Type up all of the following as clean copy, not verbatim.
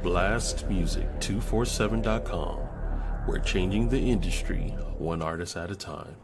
blastmusic247.com. We're changing the industry one artist at a time.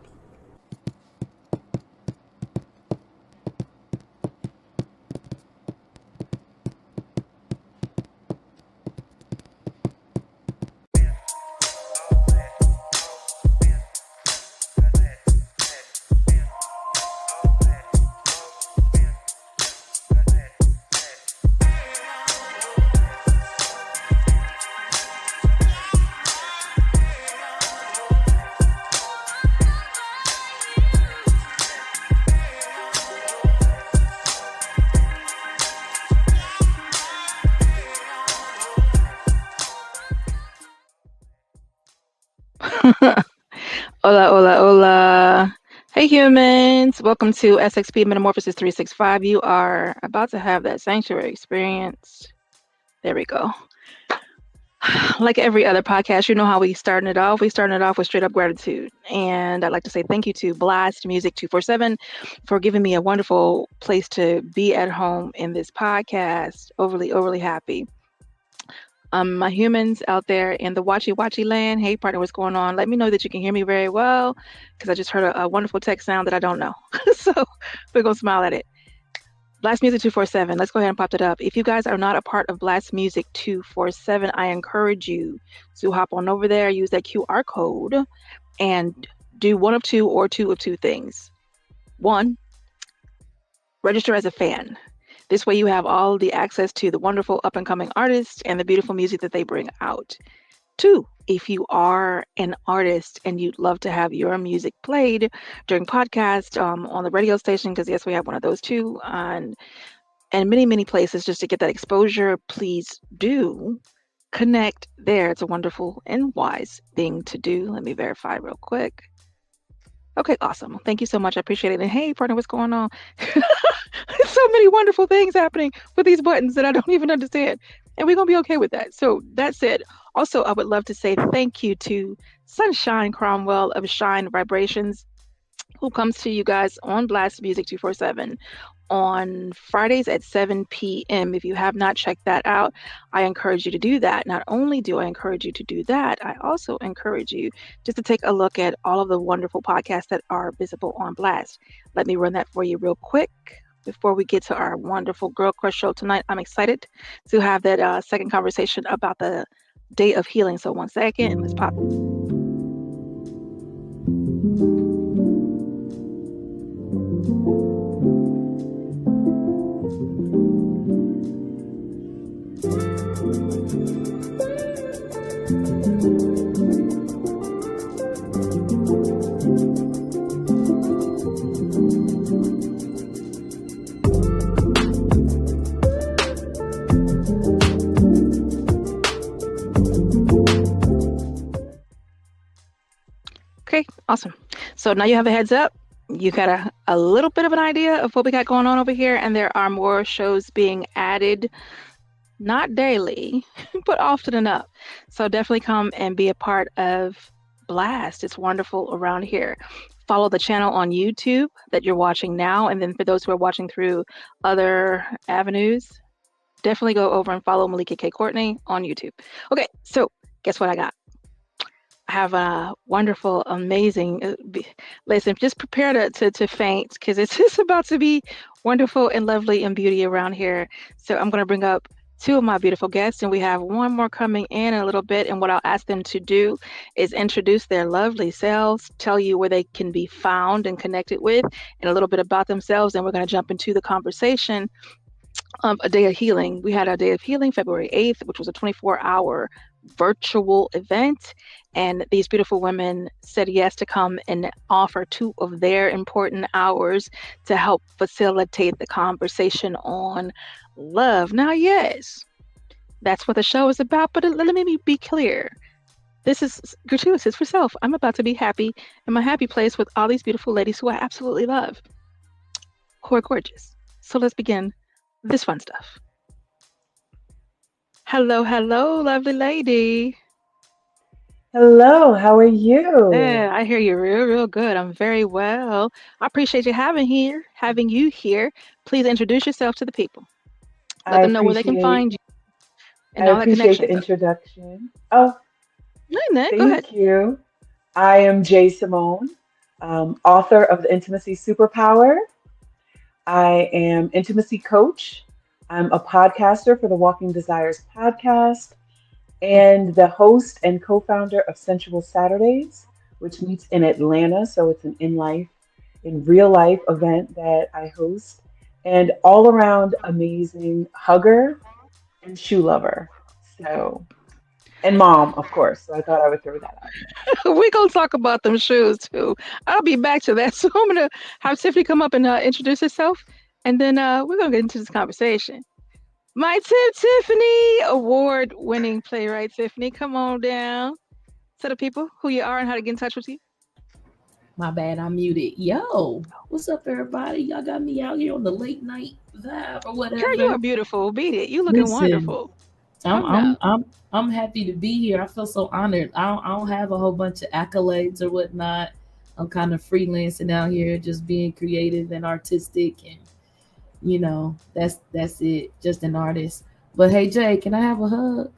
Hola, hola, hola. Hey humans, welcome to SXP MetaMorphosis 365. You are about to have that sanctuary experience. There we go. Like every other podcast, you know how we started it off. We started it off with straight up gratitude. And I'd like to say thank you to BLAST Music 247 for giving me a wonderful place to be at home in this podcast. Overly happy. My humans out there in the watchy land, hey partner, what's going on? Let me know that you can hear me very well, because I just heard a wonderful text sound that I don't know. So we're gonna smile at it. Blast Music 247, let's go ahead and pop it up. If you guys are not a part of Blast Music 247, I encourage you to hop on over there, use that QR code, and do one of two or two of two things. One, register as a fan. This way you have all the access to the wonderful up-and-coming artists and the beautiful music that they bring out. Two, if you are an artist and you'd love to have your music played during podcast on the radio station, because yes, we have one of those too, and many places just to get that exposure, please do connect there. It's a wonderful and wise thing to do. Let me verify real quick. Okay, awesome. Thank you so much. I appreciate it. And hey, partner, what's going on? So many wonderful things happening with these buttons that I don't even understand. And we're going to be okay with that. So that said, also, I would love to say thank you to Sunshine Cromwell of Shine Vibrations, who comes to you guys on Blast Music 247 on Fridays at 7 p.m. If you have not checked that out, I encourage you to do that. Not only do I encourage you to do that, I also encourage you just to take a look at all of the wonderful podcasts that are visible on Blast. Let me run that for you real quick before we get to our wonderful Girl Crush show tonight. I'm excited to have that second conversation about the Day of Healing. So 1 second, let's pop. Okay, awesome. So now you have a heads up. You got a little bit of an idea of what we got going on over here, and there are more shows being added, not daily, but often enough. So definitely come and be a part of Blast. It's wonderful around here. Follow the channel on YouTube that you're watching now, and then for those who are watching through other avenues, definitely go over and follow Melikia K Courtney on YouTube. Okay, so guess what I got? I have a wonderful, amazing, listen, just prepare to faint, because it's just about to be wonderful and lovely and beauty around here. So I'm going to bring up two of my beautiful guests, and we have one more coming in a little bit. And what I'll ask them to do is introduce their lovely selves, tell you where they can be found and connected with, and a little bit about themselves. And we're going to jump into the conversation of a Day of Healing. We had a Day of Healing February 8th, which was a 24-hour virtual event, and these beautiful women said yes to come and offer 2 of their important hours to help facilitate the conversation on love. Now, yes, that's what the show is about, but let me be clear. This is gratuitous. It's for self. I'm about to be happy in my happy place with all these beautiful ladies who I absolutely love, who are gorgeous. So let's begin this fun stuff. Hello, lovely lady. Hello, how are you? Yeah, I hear you real good. I'm very well. I appreciate you having you here. Please introduce yourself to the people. Let them know where they can find you. and I all that appreciate the connection. So, introduction. Oh, no, go ahead. thank you. I am Jay Simone, author of The Intimacy Superpower. I am intimacy coach. I'm a podcaster for the Walking Desires podcast and the host and co-founder of Sensual Saturdays, which meets in Atlanta. So it's an in real life event that I host, and all around amazing hugger and shoe lover. So, and mom, of course. So I thought I would throw that out. We're going to talk about them shoes too. I'll be back to that. So I'm going to have Tiffany come up and introduce herself. And then we're going to get into this conversation. My Tiffany, award-winning playwright Tiffany, come on down. Tell the people who you are and how to get in touch with you. My bad, I'm muted. Yo, what's up, everybody? Y'all got me out here on the late night vibe or whatever. Girl, you are beautiful. Beat it. You looking wonderful. I'm happy to be here. I feel so honored. I don't have a whole bunch of accolades or whatnot. I'm kind of freelancing out here, just being creative and artistic, and that's it. Just an artist. But hey, Jay, can I have a hug?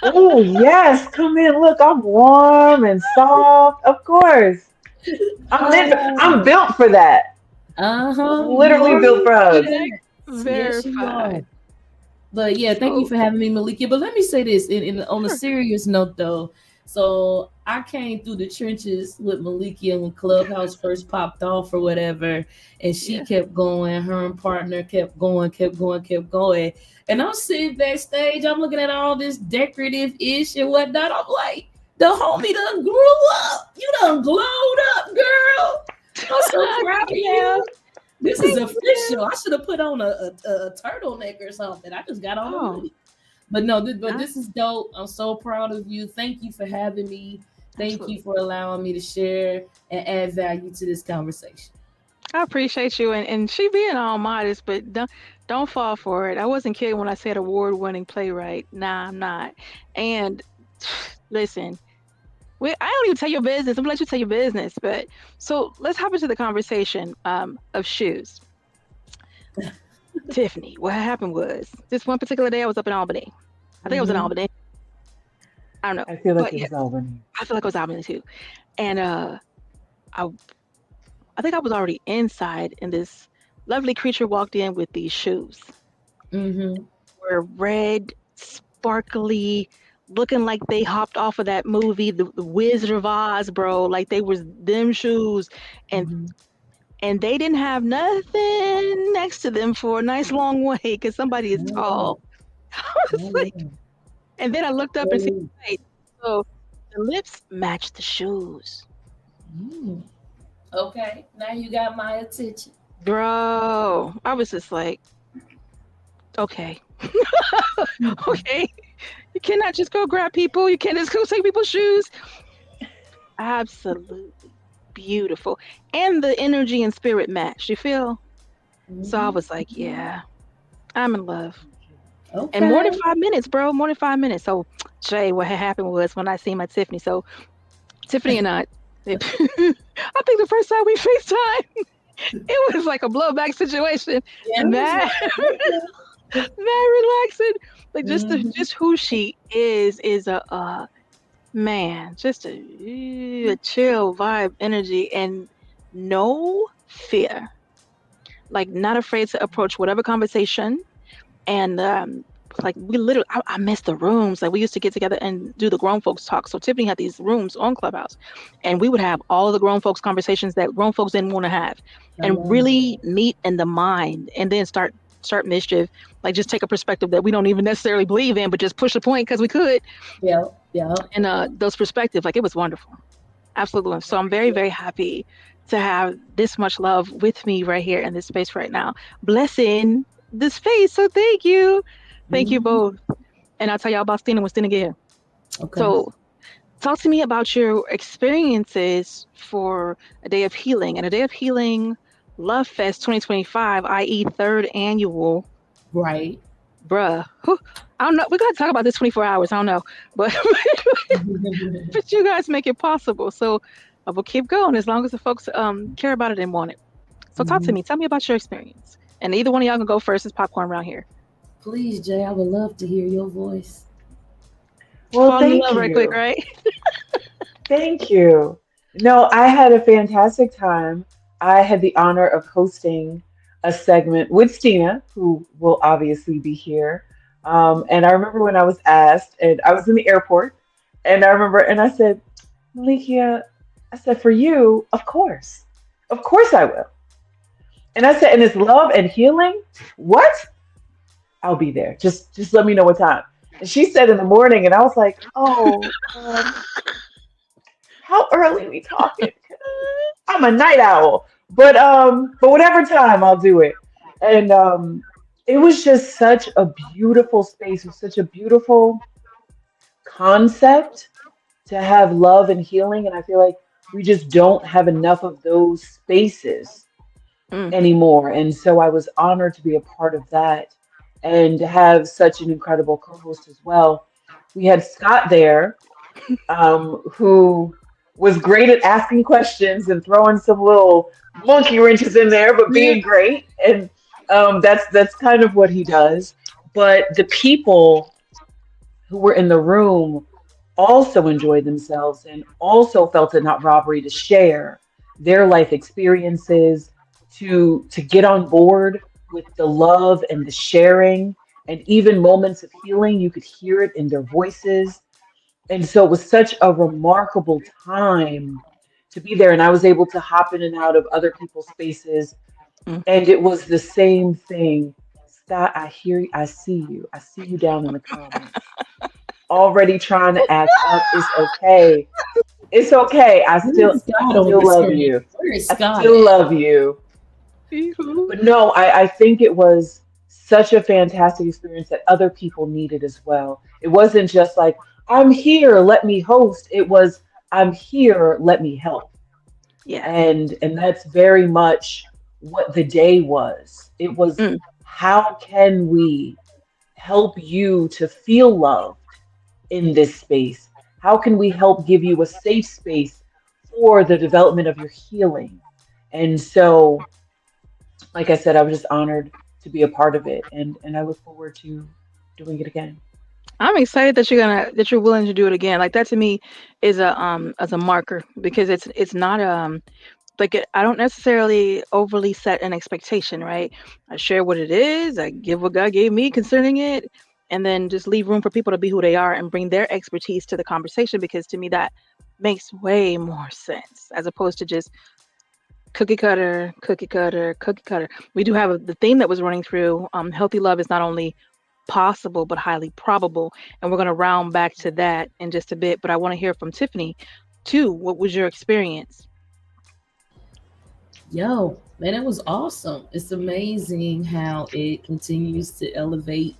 Oh yes, come in. Look, I'm warm and soft. Of course, I'm built for that. Literally built for hugs. Verified. But yeah, thank you for having me, Melikia. But let me say this on a serious note, though. So I came through the trenches with Melikia when Clubhouse first popped off or whatever, and she kept going. Her and partner kept going. And I'm sitting backstage. I'm looking at all this decorative ish and whatnot. I'm like, the homie done grew up. You done glowed up, girl. I'm so proud of you. This is official. I should have put on a turtleneck or something. I just got on a hoodie. But no, this is dope. I'm so proud of you. Thank you for having me. Thank you for allowing me to share and add value to this conversation. I appreciate you, and she being all modest, but don't fall for it. I wasn't kidding when I said award-winning playwright. Nah, I'm not. And listen, I don't even tell your business. I'm gonna let you tell your business. But so let's hop into the conversation of shoes. Tiffany, what happened was this one particular day I was up in Albany. I think it was in Albany. I don't know. I feel like it was Albany. I feel like it was Albany too. And I think I was already inside, and this lovely creature walked in with these shoes. Were red, sparkly, looking like they hopped off of that movie, the Wizard of Oz, bro. Like they was them shoes, and they didn't have nothing next to them for a nice long way because somebody is tall. I was like, and then I looked up and said, "Hey, so the lips matched the shoes." Okay, now you got my attention, Bro. I was just like, okay. Okay. You cannot just go grab people. You can't just go take people's shoes. Absolutely beautiful. And the energy and spirit matched, you feel? So I was like, yeah, I'm in love. Okay. And more than 5 minutes, bro. More than 5 minutes. So, Jay, what had happened was when I seen my Tiffany. So, Tiffany and I, I think the first time we FaceTime, it was like a blowback situation. Mad relaxing. Like just who she is a man, just a chill vibe, energy, and no fear. Like not afraid to approach whatever conversation. And like we literally, I miss the rooms. Like we used to get together and do the grown folks talk. So Tiffany had these rooms on Clubhouse, and we would have all of the grown folks conversations that grown folks didn't want to have, and really meet in the mind, and then start mischief. Like just take a perspective that we don't even necessarily believe in, but just push the point because we could. Yeah. And those perspectives, like it was wonderful, absolutely. So I'm very, very happy to have this much love with me right here in this space right now, blessing the space. So thank you both. And I'll tell y'all about Stina when Stina get here. Okay. So talk to me about your experiences for a day of healing, and a day of healing Love Fest 2025, i.e. third annual. Right. Bruh. I don't know. We're going to talk about this 24 hours. I don't know. But but you guys make it possible. So I will keep going as long as the folks care about it and want it. So talk to me. Tell me about your experience. And either one of y'all can go first. It's popcorn around here. Please, Jay, I would love to hear your voice. Well, Fall in thank love right quick, you. right? Thank you. No, I had a fantastic time. I had the honor of hosting a segment with Stina, who will obviously be here. And I remember when I was asked, and I was in the airport, and I remember, and I said, Malikia, I said, for you, of course I will. And I said, and it's love and healing. What? I'll be there. Just let me know what time. And she said in the morning, and I was like, oh, how early we talking? I'm a night owl, but whatever time I'll do it. And it was just such a beautiful space, it was such a beautiful concept to have love and healing, and I feel like we just don't have enough of those spaces Mm. anymore. And so I was honored to be a part of that and to have such an incredible co-host as well. We had Scott there, who was great at asking questions and throwing some little monkey wrenches in there, but Yeah. being great. And that's kind of what he does. But the people who were in the room also enjoyed themselves and also felt it not robbery to share their life experiences, to get on board with the love and the sharing, and even moments of healing. You could hear it in their voices, and so it was such a remarkable time to be there. And I was able to hop in and out of other people's spaces. Mm. And it was the same thing. Scott, I hear you. I see you. I see you down in the comments. Already trying to act up. It's okay. It's okay. Where's I Scott on still the love screen? you. Where is I Scott still at? love you. Yoo-hoo. But no, I think it was such a fantastic experience that other people needed as well. It wasn't just like, I'm here, let me host. It was, I'm here, let me help. Yes. And that's very much what the day was. It was, Mm. how can we help you to feel loved in this space? How can we help give you a safe space for the development of your healing? And so, like I said, I was just honored to be a part of it, and I look forward to doing it again. I'm excited that you're willing to do it again. Like that to me is a as a marker because it's not like I don't necessarily overly set an expectation, right? I share what it is, I give what God gave me concerning it, and then just leave room for people to be who they are and bring their expertise to the conversation because to me that makes way more sense as opposed to just cookie cutter, cookie cutter, cookie cutter. We do have the theme that was running through. Healthy love is not only possible but highly probable, and we're going to round back to that in just a bit. But I want to hear from Tiffany too. What was your experience? Yo, man, it was awesome. It's amazing how it continues to elevate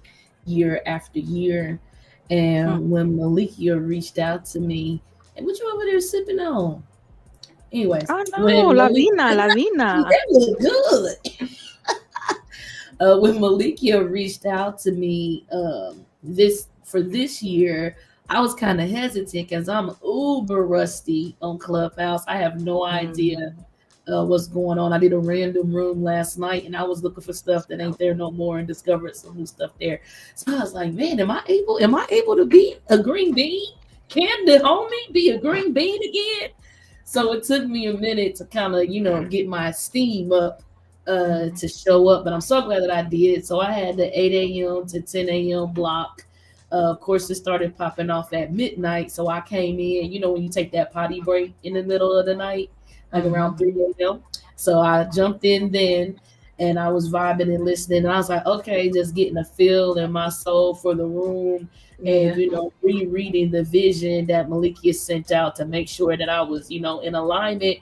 year after year. Mm. And when Malikia reached out to me, and what you over there sipping on? Anyways, Oh no, when Malikia, La Vina. that was good. When Malikia reached out to me this year, I was kind of hesitant because I'm uber rusty on Clubhouse. I have no idea what's going on. I did a random room last night and I was looking for stuff that ain't there no more and discovered some new stuff there. So I was like, man, am I able to be a green bean? Can the homie be a green bean again? So it took me a minute to kind of, get my steam up to show up, but I'm so glad that I did. So I had the 8 a.m. to 10 a.m. block. Of course, it started popping off at midnight. So I came in, when you take that potty break in the middle of the night, like around 3 a.m. So I jumped in then and I was vibing and listening. And I was like, okay, just getting a feel in my soul for the room and, rereading the vision that Malikia sent out to make sure that I was, in alignment.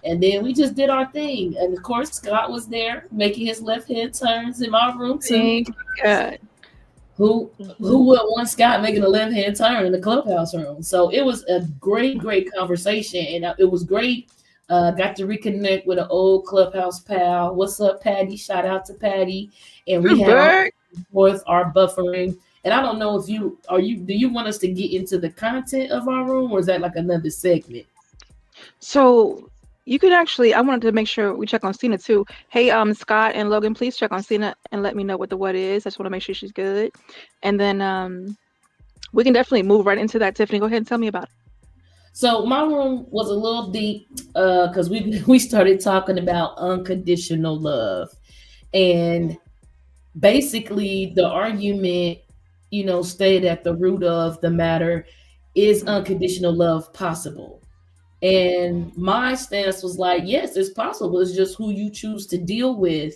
And then we just did our thing. And of course, Scott was there making his left hand turns in my room too. Thank God. Who would want Scott making a left hand turn in the clubhouse room? So it was a great conversation. And it was great. Got to reconnect with an old clubhouse pal. What's up, Patty? Shout out to Patty. And we had our buffering. And I don't know if do you want us to get into the content of our room or is that like another segment? So You could actually. I wanted to make sure we check on Cena too. Hey, Scott and Logan, please check on Cena and let me know what the what is. I just want to make sure she's good, and then we can definitely move right into that. Tiffany, go ahead and tell me about it. So my room was a little deep because we started talking about unconditional love, and basically the argument, stayed at the root of the matter: is unconditional love possible? And my stance was like, yes, it's possible. It's just who you choose to deal with.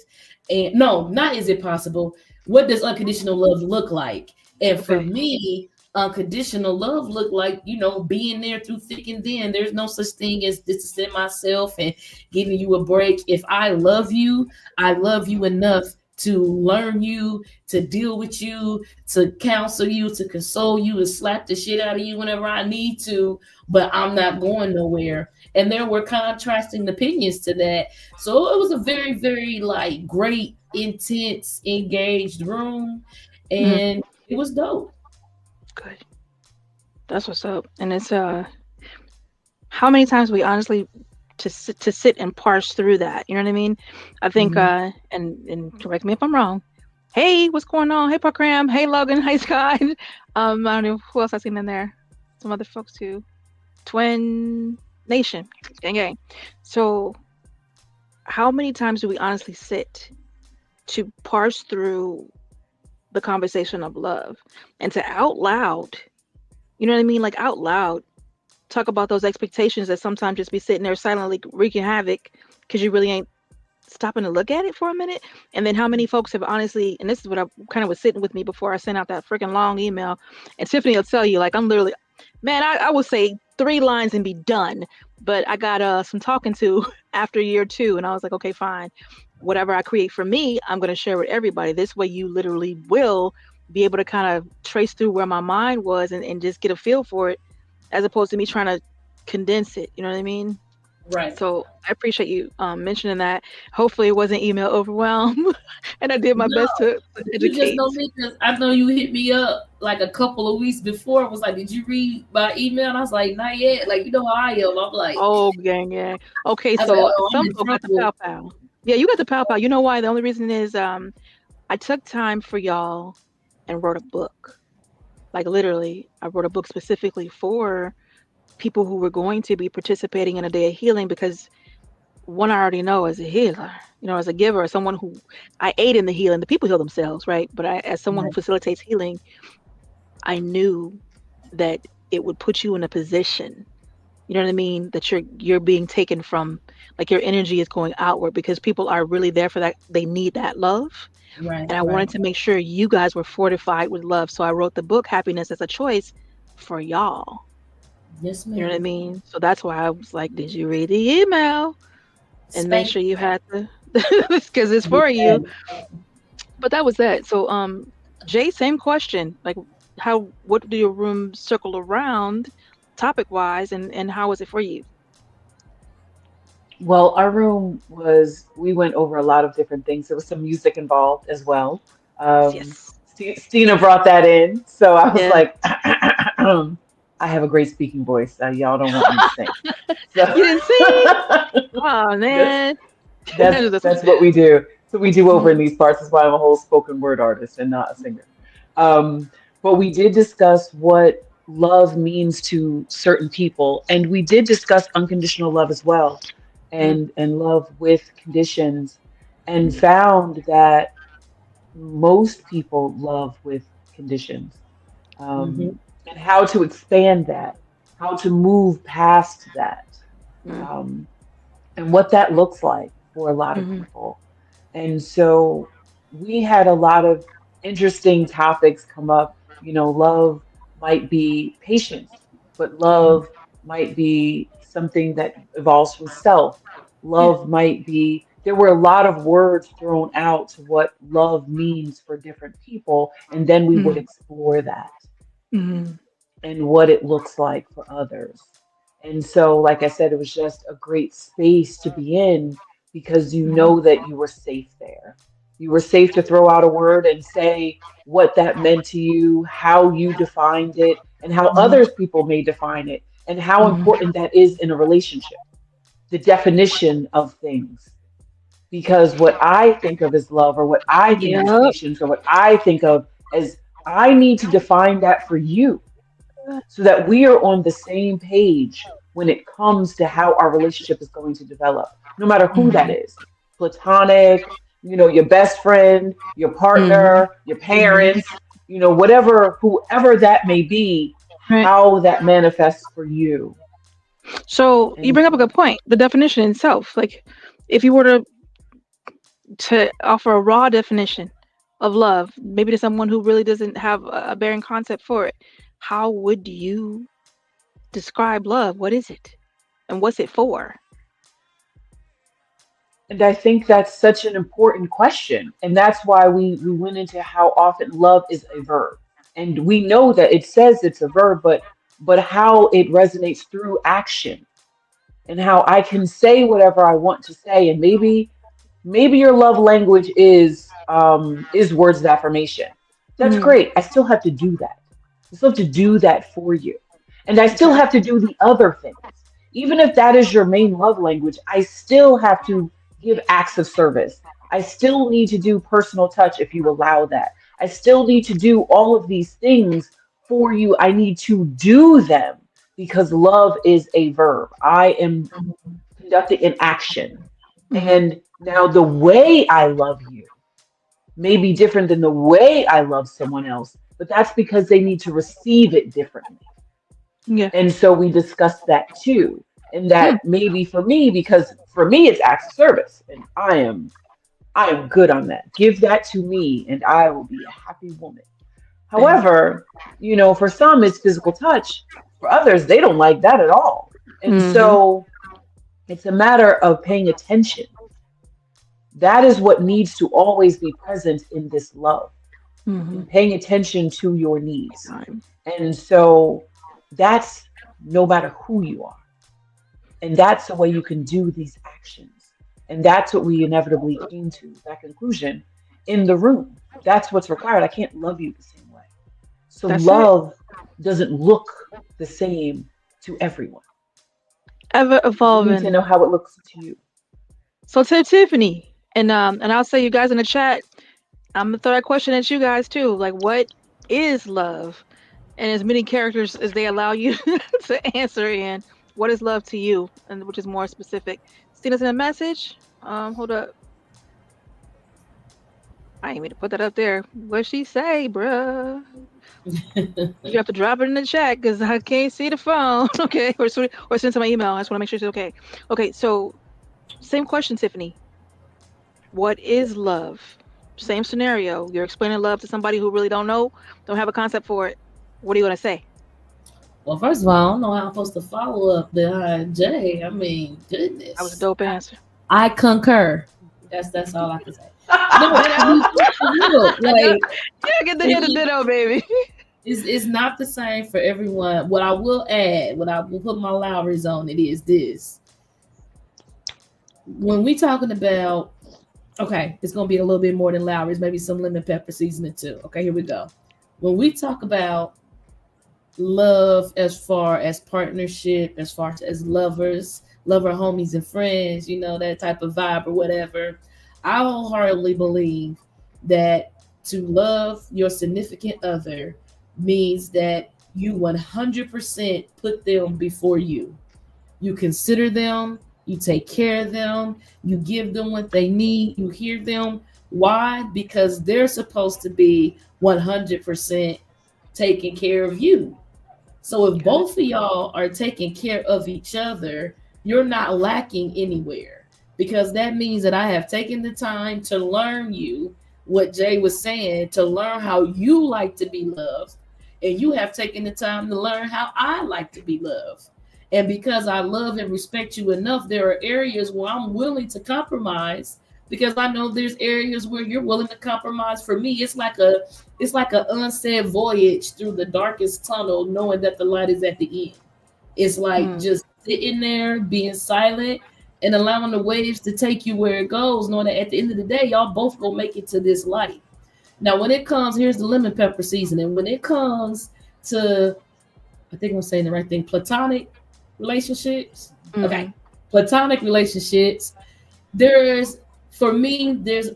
And no, not is it possible. What does unconditional love look like? And for me, unconditional love looked like, being there through thick and thin. There's no such thing as distancing myself and giving you a break. If I love you enough to learn you, to deal with you, to counsel you, to console you, and slap the shit out of you whenever I need to, but I'm not going nowhere. And there were contrasting opinions to that. So it was a very, very great, intense, engaged room. And it was dope. Good. That's what's up. And it's how many times we honestly to sit and parse through that. You know what I mean? I think and correct me if I'm wrong. Hey, what's going on? Hey, Parkram. Hey, Logan. Hey, Scott. I don't know who else I seen in there. Some other folks too. Twin Nation. Gang. So how many times do we honestly sit to parse through the conversation of love and to out loud, you know what I mean? Like out loud, talk about those expectations that sometimes just be sitting there silently wreaking havoc because you really ain't stopping to look at it for a minute. And then how many folks have honestly, and this is what I kind of was sitting with me before I sent out that freaking long email. And Tiffany will tell you, like, I'm literally, man, I would say 3 lines and be done. But I got some talking to after year 2. And I was like, okay, fine. Whatever I create for me, I'm going to share with everybody. This way you literally will be able to kind of trace through where my mind was and just get a feel for it, as opposed to me trying to condense it. You know what I mean? Right. So I appreciate you mentioning that. Hopefully it wasn't email overwhelm. And I did my best to educate. You just know me because I know you hit me up like a couple of weeks before. I was like, did you read my email? And I was like, not yet. Like, you know how I am. I'm like, oh, gang. Okay, so some folks got the pow. Yeah, you got the pow. You know why? The only reason is I took time for y'all and wrote a book. Like literally, I wrote a book specifically for people who were going to be participating in a day of healing, because one, I already know as a healer, as a giver, as someone who I aid in the healing, the people heal themselves, right? But as someone who facilitates healing, I knew that it would put you in a position, you know what I mean, that you're being taken from, like your energy is going outward because people are really there for that. They need that love. Right. And I wanted to make sure you guys were fortified with love. So I wrote the book, Happiness as a Choice, for y'all. Yes, ma'am. You know what I mean? So that's why I was like, did you read the email? And make sure you had the, because it's for you. But that was that. So Jay, same question. Like what do your rooms circle around topic wise, and how was it for you? Well, our room we went over a lot of different things. There was some music involved as well. Yes. Stina brought that in. So I was like, I have a great speaking voice. Y'all don't want me to sing. So, you didn't sing? Oh, man. That's what we do. So we do over in these parts. That's why I'm a whole spoken word artist and not a singer. But we did discuss what love means to certain people. And we did discuss unconditional love as well. And love with conditions, and found that most people love with conditions, and how to expand that, how to move past that, and what that looks like for a lot of people. And so we had a lot of interesting topics come up. Love might be patience, but love might be something that evolves from self. Love might be, there were a lot of words thrown out to what love means for different people. And then we would explore that and what it looks like for others. And so, like I said, it was just a great space to be in because you know that you were safe there. You were safe to throw out a word and say what that meant to you, how you defined it, and how other people may define it, and how important that is in a relationship. the definition of things. Because what I think of as love, or what I think is Yep. patience, or what I think of as, I need to define that for you so that we are on the same page when it comes to how our relationship is going to develop, no matter who that is. Platonic, your best friend, your Mm-hmm. partner, your parents, whatever, whoever that may be, Right. how that manifests for you. So you And bring up a good point. The definition itself, like if you were to offer a raw definition of love, maybe to someone who really doesn't have a bearing concept for it, how would you describe love? What is it, and what's it for? And I think that's such an important question. And that's why we went into how often love is a verb. And we know that it says it's a verb, but how it resonates through action, and how I can say whatever I want to say. And maybe your love language is words of affirmation. That's Mm, great. I still have to do that. I still have to do that for you. And I still exactly. have to do the other things. Even if that is your main love language, I still have to give acts of service. I still need to do personal touch if you allow that. I still need to do all of these things for you. I need to do them because love is a verb. I am conducting an action. Hmm. And now the way I love you may be different than the way I love someone else, but that's because they need to receive it differently. Yeah. And so we discussed that too. And Mm, that maybe for me, because for me it's acts of service, and I am good on that. Give that to me and I will be a happy woman. bam. However, for some it's physical touch. For others, they don't like that at all. And Hmm. so it's a matter of paying attention. That is what needs to always be present in this love, Hmm. and paying attention to your needs. Time. And so that's no matter who you are. And that's the way you can do these actions. And that's what we inevitably came to, that conclusion in the room. That's what's required. I can't love you the same way. So That's it. love doesn't look the same to everyone. Ever You need to evolving. know how it looks to you. So Tiffany, and I'll say you guys in the chat. I'm gonna throw that question at you guys too. Like, what is love? And as many characters as they allow you to answer in, what is love to you, and which is more specific. Seen us in a message. Hold up. I ain't mean to put that up there. What she say, bruh? You have to drop it in the chat because I can't see the phone. Okay, or send to my email. I just want to make sure it's okay. Okay, so same question, Tiffany. What is love? Same scenario. You're explaining love to somebody who really don't have a concept for it. What are you gonna say? Well, first of all, I don't know how I'm supposed to follow up behind Jay. I mean, That was a goodness. dope answer. I concur. That's all I can say. No, I mean, for real, like Yeah, get the it, ditto, baby. it's not the same for everyone. What I will add, what I will put my Lowry's on it is this. When we talking about, okay, it's gonna be a little bit more than Lowry's, maybe some lemon pepper seasoning too. Okay, here we go. When we talk about love as far as partnership, as far as lovers, lover homies and friends, that type of vibe or whatever, I wholeheartedly believe that to love your significant other means that you 100% put them before you. You consider them, you take care of them, you give them what they need, you hear them. Why? Because they're supposed to be 100% taking care of you. So if Got it. both of y'all are taking care of each other, you're not lacking anywhere, because that means that I have taken the time to learn you, what Jay was saying, to learn how you like to be loved. And you have taken the time to learn how I like to be loved. And because I love and respect you enough, there are areas where I'm willing to compromise, because I know there's areas where you're willing to compromise for me. It's like an unsaid voyage through the darkest tunnel, knowing that the light is at the end. It's like Hmm. just sitting there, being silent, and allowing the waves to take you where it goes, knowing that at the end of the day, y'all both gonna make it to this light. Now, when it comes, here's the lemon pepper seasoning. When it comes to, I think I'm saying the right thing, platonic relationships. Mm-hmm. Okay. platonic relationships, there's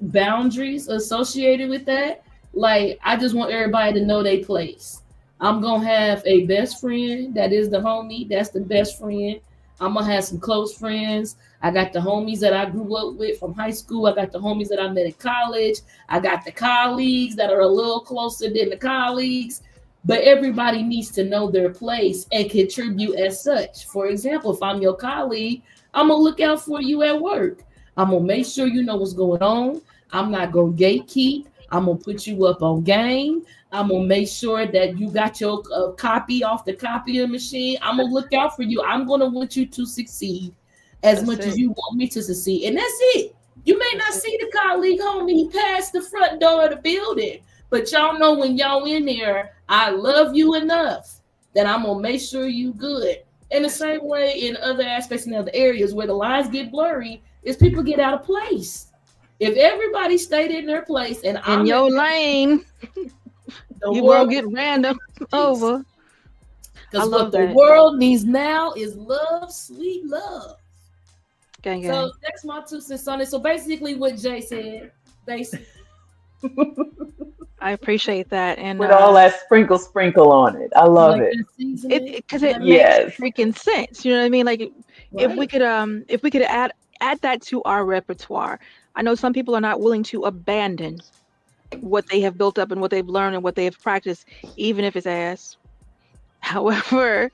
boundaries associated with that. Like, I just want everybody to know their place. I'm gonna have a best friend that is the homie, that's the best friend. I'm gonna have some close friends. I got the homies that I grew up with from high school. I got the homies that I met in college. I got the colleagues that are a little closer than the colleagues. But everybody needs to know their place and contribute as such. For example, if I'm your colleague, I'm gonna look out for you at work. I'm gonna make sure you know what's going on. I'm not gonna gatekeep. I'm gonna put you up on game. I'm gonna make sure that you got your copy off the copy machine. I'm gonna look out for you. I'm gonna want you to succeed as much as you want me to succeed, and that's it. You may not see the colleague homie past the front door of the building, but y'all know when y'all in there, I love you enough that I'm gonna make sure you good. In the same way, in other aspects in other areas where the lines get blurry, is people get out of place. If everybody stayed in their place and I'm in your lane, you won't get random over. Because what the world needs now is love, sweet love. Gang. So that's my 2 cents on it. So basically what Jay said, basically. I appreciate that. And with all that sprinkle on it. I love it. Because it makes freaking sense. You know what I mean? Like if we could add that to our repertoire. I know some people are not willing to abandon what they have built up and what they've learned and what they have practiced, even if it's ass. However,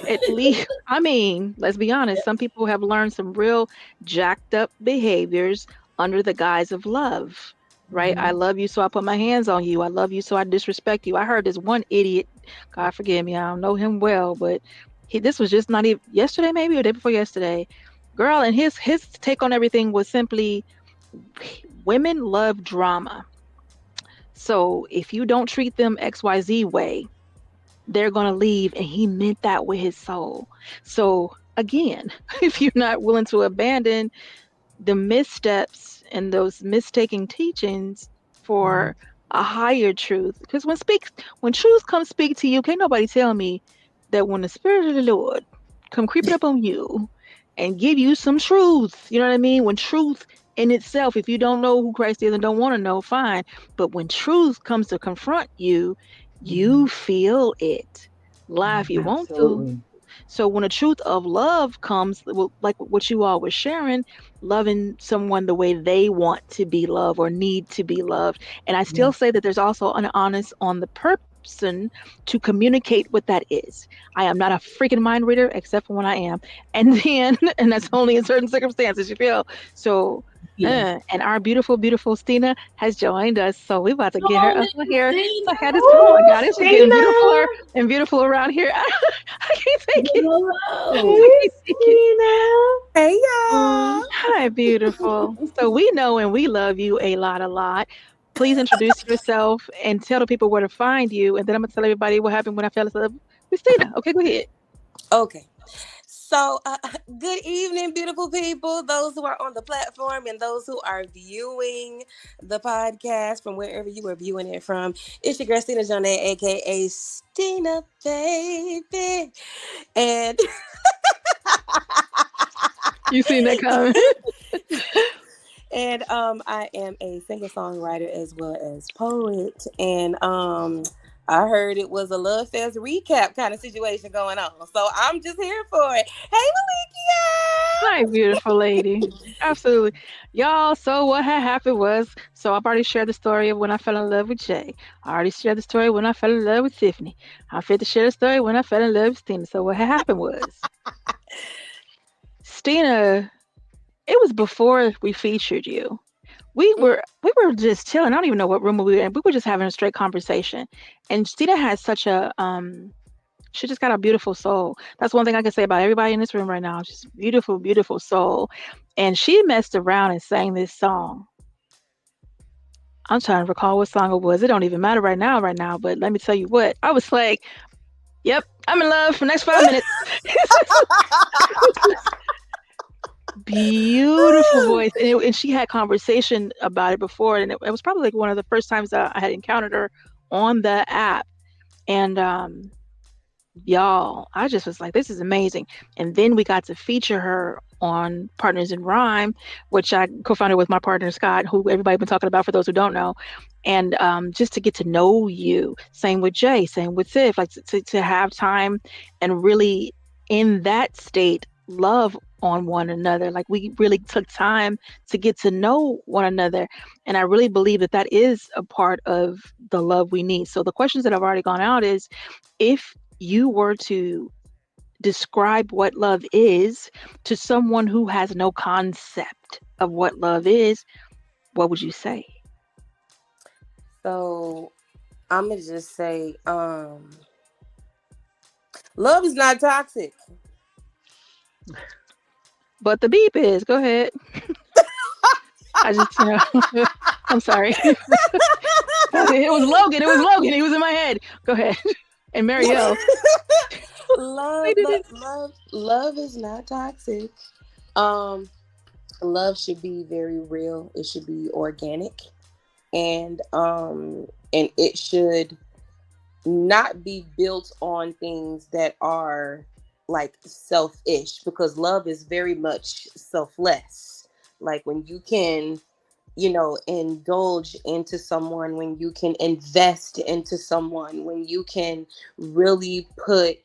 at least, I mean, let's be honest, some people have learned some real jacked up behaviors under the guise of love, right? I love you, so I put my hands on you. I love you, so I disrespect you. I heard this one idiot, God forgive me, I don't know him well, but this was just not even yesterday, maybe, or day before yesterday. Girl, and his take on everything was simply, women love drama. So if you don't treat them XYZ way, they're going to leave. And he meant that with his soul. So again, if you're not willing to abandon the missteps and those mistaken teachings for a higher truth, because when truth comes speak to you, can't nobody tell me that when the Spirit of the Lord come creeping up on you and give you some truth, you know what I mean? When truth in itself, if you don't know who Christ is and don't want to know, fine. But when truth comes to confront you, you feel it. Lie if you want to. So when the truth of love comes, like what you all were sharing, loving someone the way they want to be loved or need to be loved. And I still say that there's also an onus on the person to communicate what that is. I am not a freaking mind reader, except for when I am. And that's only in certain circumstances, you feel. So, and our beautiful, beautiful Stina has joined us. So we're about to get her up here. So I had this, oh my God, it's just getting beautiful and beautiful around here. I can't take it. Hey, y'all. Hi, beautiful. So we know and we love you a lot. Please introduce yourself and tell the people where to find you. And then I'm going to tell everybody what happened when I fell in love with Stina. Okay, go ahead. Okay. So, good evening, beautiful people, those who are on the platform and those who are viewing the podcast from wherever you are viewing it from. It's your girl, Stina Jonette, a.k.a. Stina, baby. And you seen that comment? And I am a singer-songwriter as well as poet. And I heard it was a Love Fest recap kind of situation going on. So I'm just here for it. Hey, Melikia! Hi, beautiful lady. Absolutely. Y'all, so what had happened was, so I've already shared the story of when I fell in love with Jay. I already shared the story when I fell in love with Tiffany. I'm fit to share the story when I fell in love with Stina. So what had happened was, Stina, it was before we featured you. We were just chilling. I don't even know what room we were in. We were just having a straight conversation. And Stina has such a she just got a beautiful soul. That's one thing I can say about everybody in this room right now. Just beautiful, beautiful soul. And she messed around and sang this song. I'm trying to recall what song it was. It don't even matter right now, but let me tell you what. I was like, yep, I'm in love for the next 5 minutes. Beautiful voice, and she had conversation about it before, and it was probably like one of the first times that I had encountered her on the app. And y'all, I just was like, this is amazing. And then we got to feature her on Partners in Rhyme, which I co-founded with my partner Scott, who everybody been talking about for those who don't know. And just to get to know you, same with Jay, same with Tiff, like to have time and really in that state love on one another. Like we really took time to get to know one another. And I really believe that that is a part of the love we need. So the questions that have already gone out is, if you were to describe what love is to someone who has no concept of what love is, what would you say? So I'm gonna just say, love is not toxic. But the beep is. Go ahead. I just, I'm sorry. It was Logan. It was Logan. He was in my head. Go ahead. And Marielle. Love is not toxic. Love should be very real. It should be organic, and it should not be built on things that are like selfish, because love is very much selfless. Like when you can, indulge into someone, when you can invest into someone, when you can really put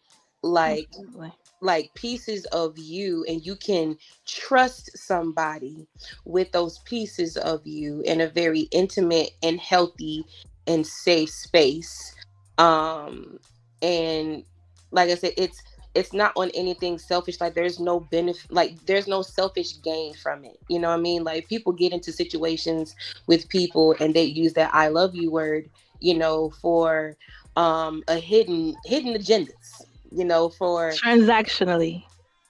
like Absolutely. like pieces of you, and you can trust somebody with those pieces of you in a very intimate and healthy and safe space. And like I said, it's not on anything selfish. Like there's no benefit, like there's no selfish gain from it. You know what I mean? Like people get into situations with people and they use that I love you word, for a hidden agendas, for Transactionally.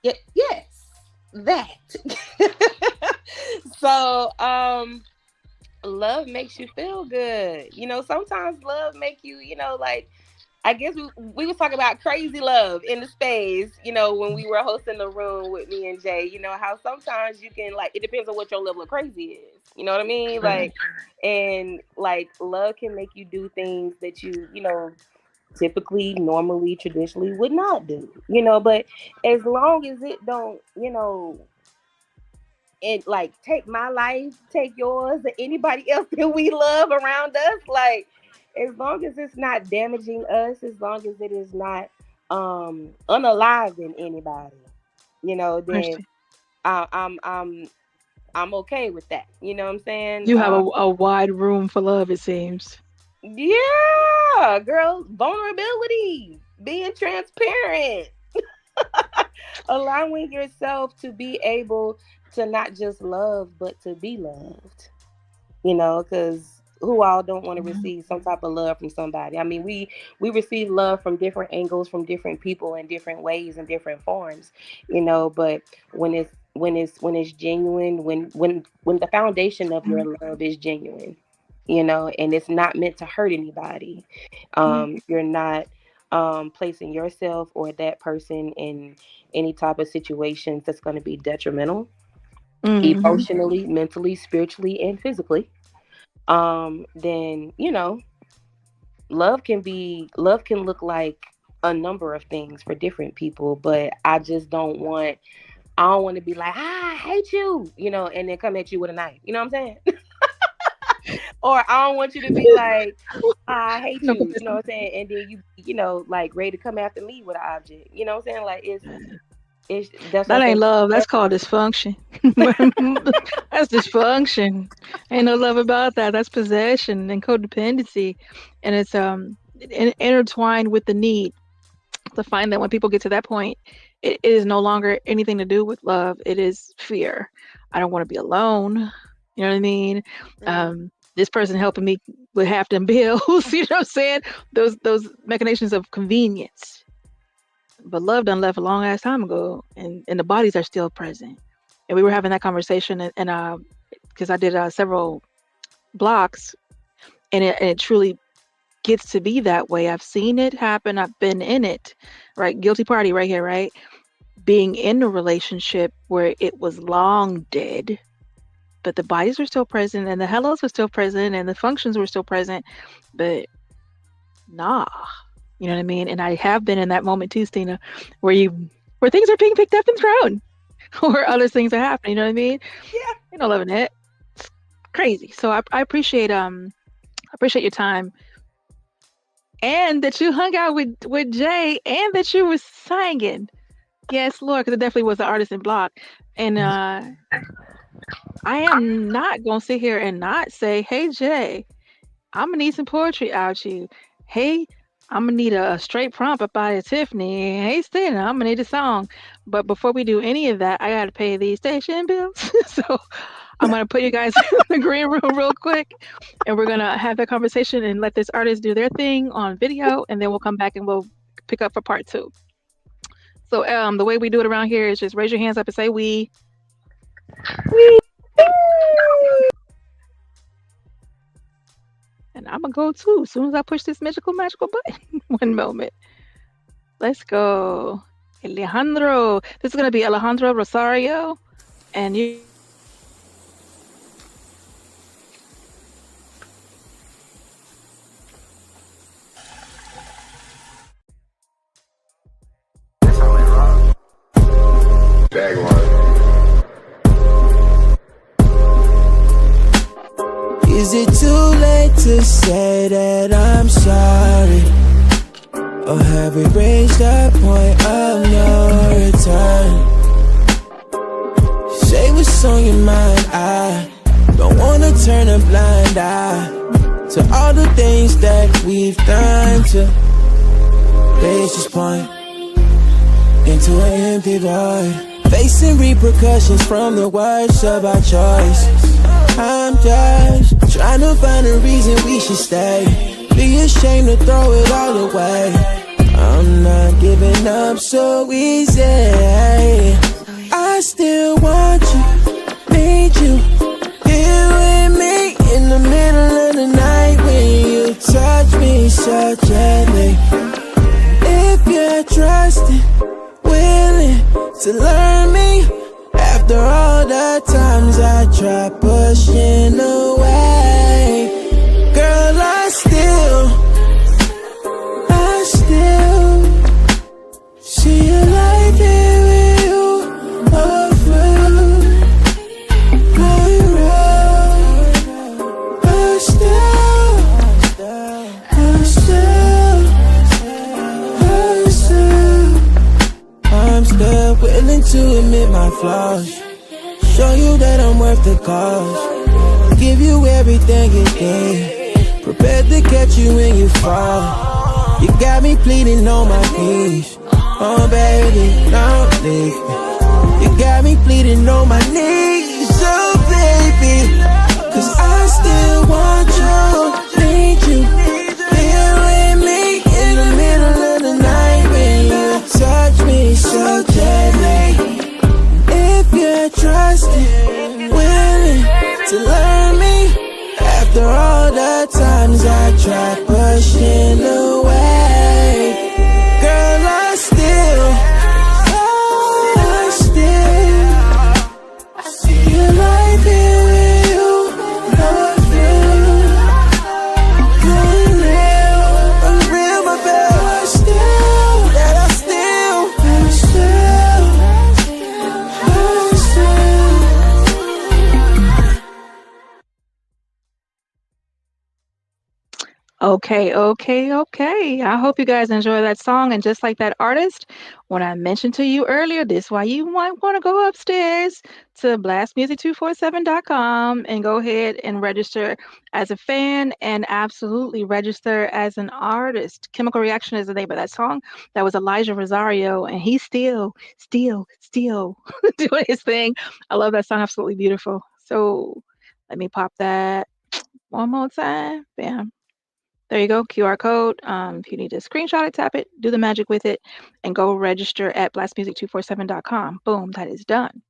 yes, that. So love makes you feel good. Sometimes love make you, like, I guess we was talking about crazy love in the space, when we were hosting the room with me and Jay, how sometimes you can, like, it depends on what your level of crazy is. You know what I mean? Like, and like love can make you do things that you, typically, normally, traditionally would not do, but as long as it don't, and like take my life, take yours, or anybody else that we love around us, like as long as it's not damaging us, as long as it is not unaliving anybody, then I'm okay with that. You know what I'm saying? You have a wide room for love, it seems. Yeah, girl, vulnerability, being transparent, allowing yourself to be able to not just love, but to be loved, because who all don't want to receive some type of love from somebody? I mean, we receive love from different angles, from different people, in different ways, in different forms, but when it's genuine, when the foundation of your love is genuine, and it's not meant to hurt anybody, you're not placing yourself or that person in any type of situations that's going to be detrimental, emotionally, mentally, spiritually, and physically, then love can look like a number of things for different people. But I don't want to be like, I hate you, and then come at you with a knife. You know what I'm saying? Or I don't want you to be like, I hate you, you know what I'm saying? And then you like ready to come after me with an object. You know what I'm saying? Like that ain't love. That's called dysfunction. That's dysfunction. Ain't no love about that. That's possession and codependency, and it's intertwined with the need to find that when people get to that point, it is no longer anything to do with love. It is fear. I don't want to be alone. You know what I mean? This person helping me with half them bills. You know what I'm saying? Those machinations of convenience. But love done left a long ass time ago, and the bodies are still present. And we were having that conversation, and because I did several blocks, and it truly gets to be that way. I've seen it happen. I've been in it, right? Guilty party right here, right? Being in a relationship where it was long dead, but the bodies were still present, and the hellos were still present, and the functions were still present, but nah. You know what I mean? And I have been in that moment too, Stina, where things are being picked up and thrown, or other things are happening. You know what I mean? Yeah. You know, loving it. It's crazy. So I appreciate your time, and that you hung out with Jay, and that you were singing. Yes, Lord, because it definitely was the artisan block. And I am not gonna sit here and not say, "Hey, Jay, I'm gonna need some poetry out you. Hey, I'm gonna need a straight prompt up out of Tiffany. Hey, Stina, I'm gonna need a song." But before we do any of that, I gotta pay these station bills. So I'm gonna put you guys in the green room real quick, and we're gonna have that conversation and let this artist do their thing on video, and then we'll come back and we'll pick up for part 2. So the way we do it around here is just raise your hands up and say we. And I'm gonna go too as soon as I push this magical button. One moment. Let's go. Alejandro. This is gonna be Alejandro Rosario. And you Is it too late to say that I'm sorry? Or have we reached that point of no return? Say what's on your mind. I don't wanna turn a blind eye to all the things that we've done to reach this point into an empty void, facing repercussions from the words of our choices. I'm just trying to find a reason we should stay. Be ashamed to throw it all away. I'm not giving up so easy. I still want you, need you, here with me in the middle of the night when you touch me so gently. If you're trusting, willing to learn me, after all the times I try pushing away, girl, I still see your light here with you. I'm still willing to admit my flaws, show you that I'm worth the cost, give you everything you need, prepared to catch you when you fall. You got me pleading on my knees, oh baby, don't leave me. You got me pleading on my knees, oh baby, cause I still want you, need you, here with me in the middle of the night when you touch me so gently. If you're trusting, willing to learn me, after all the times I tried pushing away, girl, I still see your light here with you. I'm real, my baby. Okay. I hope you guys enjoy that song. And just like that artist, when I mentioned to you earlier, this is why you might want to go upstairs to blastmusic247.com and go ahead and register as a fan and absolutely register as an artist. Chemical Reaction is the name of that song. That was Elijah Rosario, and he's still doing his thing. I love that song. Absolutely beautiful. So let me pop that one more time. Bam. There you go, QR code. If you need to screenshot it, tap it, do the magic with it, and go register at blastmusic247.com. Boom, that is done.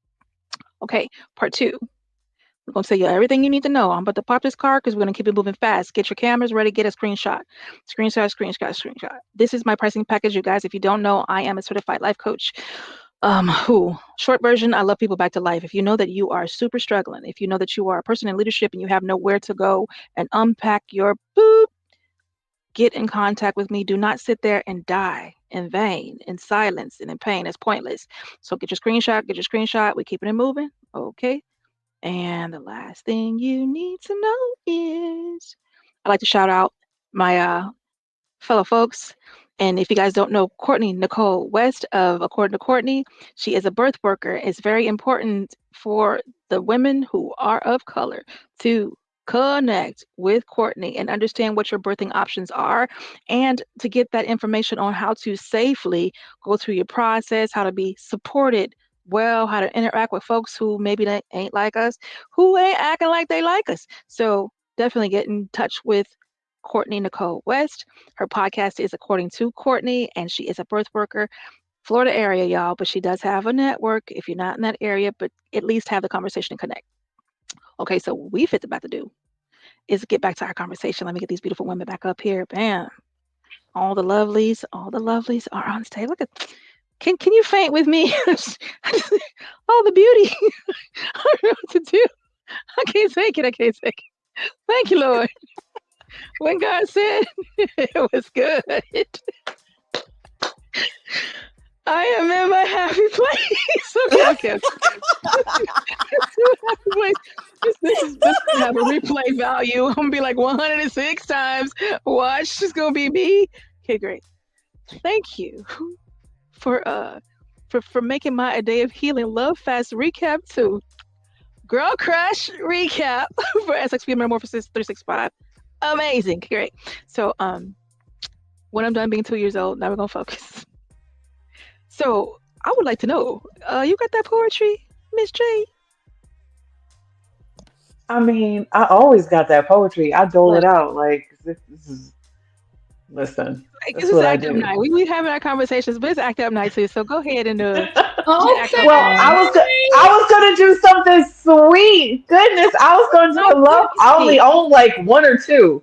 Okay, part 2. I'm going to tell you everything you need to know. I'm about to pop this card because we're going to keep it moving fast. Get your cameras ready, get a screenshot. Screenshot. This is my pricing package, you guys. If you don't know, I am a certified life coach. Short version, I love people back to life. If you know that you are super struggling, if you know that you are a person in leadership and you have nowhere to go and unpack your get in contact with me. Do not sit there and die in vain, in silence, and in pain. It's pointless. So get your screenshot. We're keeping it moving. Okay. And the last thing you need to know is I'd like to shout out my fellow folks. And if you guys don't know Courtney Nicole West of According to Courtney, she is a birth worker. It's very important for the women who are of color to connect with Courtney and understand what your birthing options are and to get that information on how to safely go through your process, how to be supported well, how to interact with folks who maybe they ain't like us, who ain't acting like they like us. So definitely get in touch with Courtney Nicole West. Her podcast is According to Courtney, and she is a birth worker, Florida area, y'all. But she does have a network if you're not in that area, but at least have the conversation and connect. Okay, so what we fit about to do is get back to our conversation. Let me get these beautiful women back up here. Bam. All the lovelies are on stage. Look at, can you faint with me? All the beauty. I don't know what to do. I can't take it. Thank you, Lord. When God said it was good, I am in my happy place. Okay. This is gonna have a replay value. I'm gonna be like 106 times. Watch, it's gonna be me. Okay, great. Thank you for making my A Day of Healing Love Fast RECAP2 Girl Crush recap for SXP MetaMorphosis 365. Amazing. Great. So when I'm done being 2 years old, now we're gonna focus. So I would like to know, you got that poetry, Miss J? I mean, I always got that poetry. I dole it out. Like, this is, listen, Like, that's this is what I act up do. night. We having our conversations, but it's act up night too. So go ahead and Okay. Well, I was gonna do something sweet. Goodness, I was gonna do a love. I only own like one or two,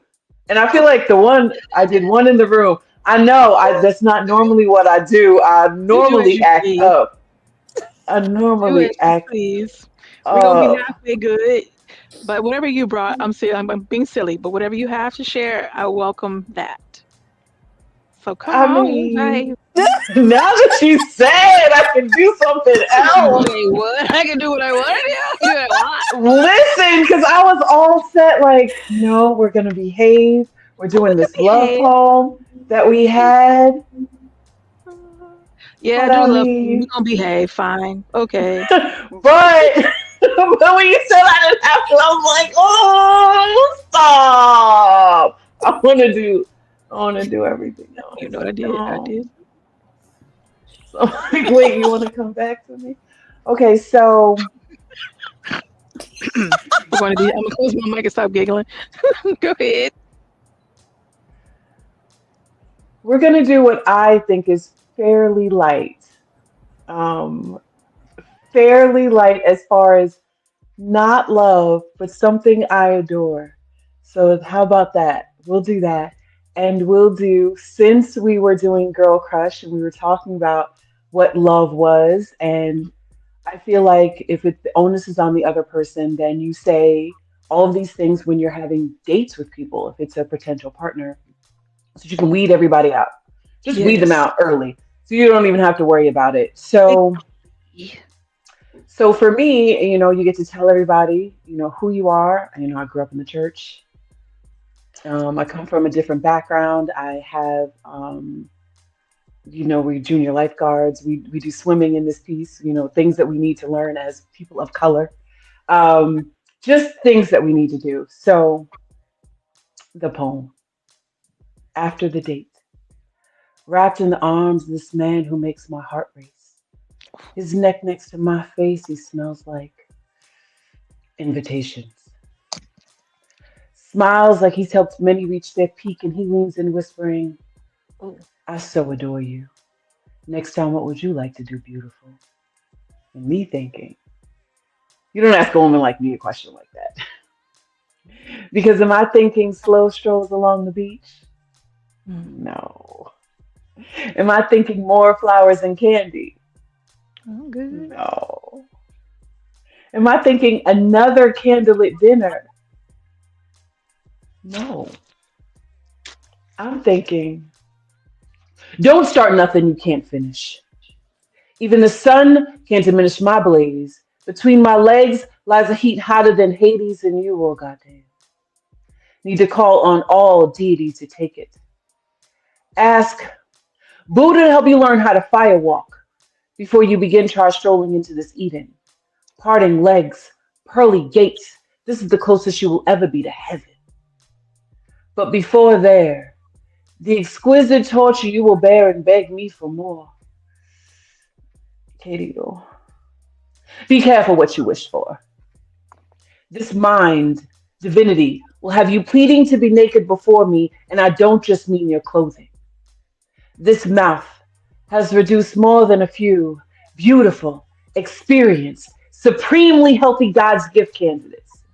and I feel like the one I did one in the room. I know that's not normally what I do. I normally act please. up. I Do normally it, act please. We're gonna be up. halfway good. But whatever you brought, I'm being silly, but whatever you have to share, I welcome that. So come I on, mean, Jay. now that you said I can do something else, Wait, what? I can do what I want to do. I can do what I want. listen, because I was all set. Like, no, we're gonna behave. We're doing this love Behave. poem that we had. Yeah, I But do I love you. We're mean, gonna behave. Fine. Okay. but but when you said I didn't have to, I was like, oh, stop! I want to do everything You else. know what I did? I No. did. So like, wait, you want to come back to me? Okay, so I'm gonna close my mic and stop giggling. Go ahead. we're gonna do what I think is fairly light. Um, fairly light as far as not love, but something I adore. So how about that? We'll do that. And we'll do, since we were doing Girl Crush and we were talking about what love was, and I feel like if the onus is on the other person, then you say all of these things when you're having dates with people, if it's a potential partner, so you can weed everybody out. Just weed them Yes. out early. So you don't even have to worry about it. So for me, you get to tell everybody, who you are. I grew up in the church. I come from a different background. I have, we're junior lifeguards. We do swimming in this piece, things that we need to learn as people of color. Just things that we need to do. So the poem, After the Date. Wrapped in the arms of this man who makes my heart race. His neck next to my face, he smells like invitations. Smiles like he's helped many reach their peak, and he leans in whispering, "Oh, I so adore you. Next time, what would you like to do, beautiful?" And me thinking, you don't ask a woman like me a question like that. Because am I thinking slow strolls along the beach? No. Am I thinking more flowers and candy? Oh, good. No. Am I thinking another candlelit dinner? No. I'm thinking, don't start nothing you can't finish. Even the sun can't diminish my blaze. Between my legs lies a heat hotter than Hades and you, oh goddamn. Need to call on all deities to take it. Ask Buddha to help you learn how to fire walk before you begin charge strolling into this Eden. Parting legs, pearly gates. This is the closest you will ever be to heaven. But before there, the exquisite torture you will bear and beg me for more. Katie, be careful what you wish for. This mind, divinity, will have you pleading to be naked before me, and I don't just mean your clothing. This mouth has reduced more than a few beautiful, experienced, supremely healthy God's gift candidates.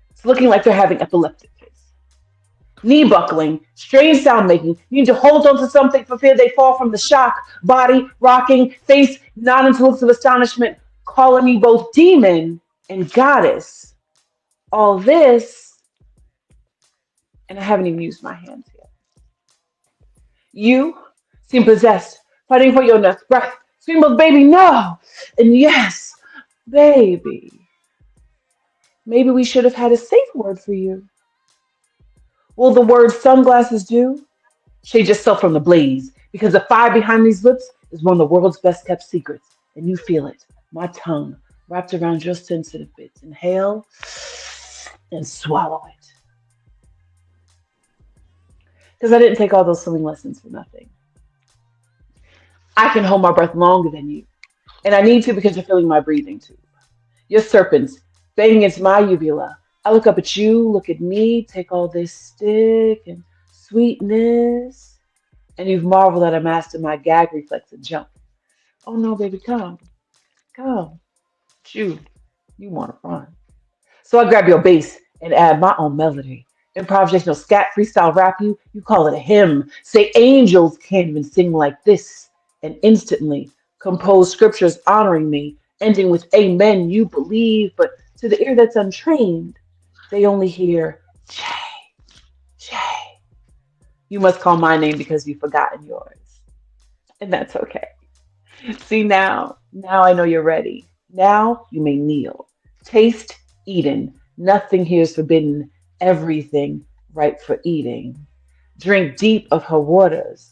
It's looking like they're having epileptic fits. Knee buckling, strange sound making. You need to hold on to something for fear they fall from the shock. Body rocking, face nodding to looks of astonishment, calling me both demon and goddess. All this, and I haven't even used my hands yet. You seem possessed, fighting for your next breath. Scream of baby, no! And yes, baby. Maybe we should have had a safe word for you. Will the word sunglasses do? Shade yourself from the blaze, because the fire behind these lips is one of the world's best kept secrets, and you feel it. My tongue wrapped around your sensitive bits. Inhale and swallow it. Because I didn't take all those swimming lessons for nothing. I can hold my breath longer than you, and I need to because you're feeling my breathing too. Your serpents banging against my uvula. I look up at you, look at me, take all this stick and sweetness, and you've marveled that I mastered my gag reflex and jump. Oh no, baby, come. You want to run. So I grab your bass and add my own melody. Improvisational scat freestyle rap you call it a hymn. Say angels can't even sing like this. And instantly compose scriptures honoring me, ending with amen, you believe, but to the ear that's untrained, they only hear Jay. You must call my name because you've forgotten yours. And that's okay. See, now I know you're ready. Now you may kneel. Taste Eden. Nothing here is forbidden. Everything ripe for eating. Drink deep of her waters.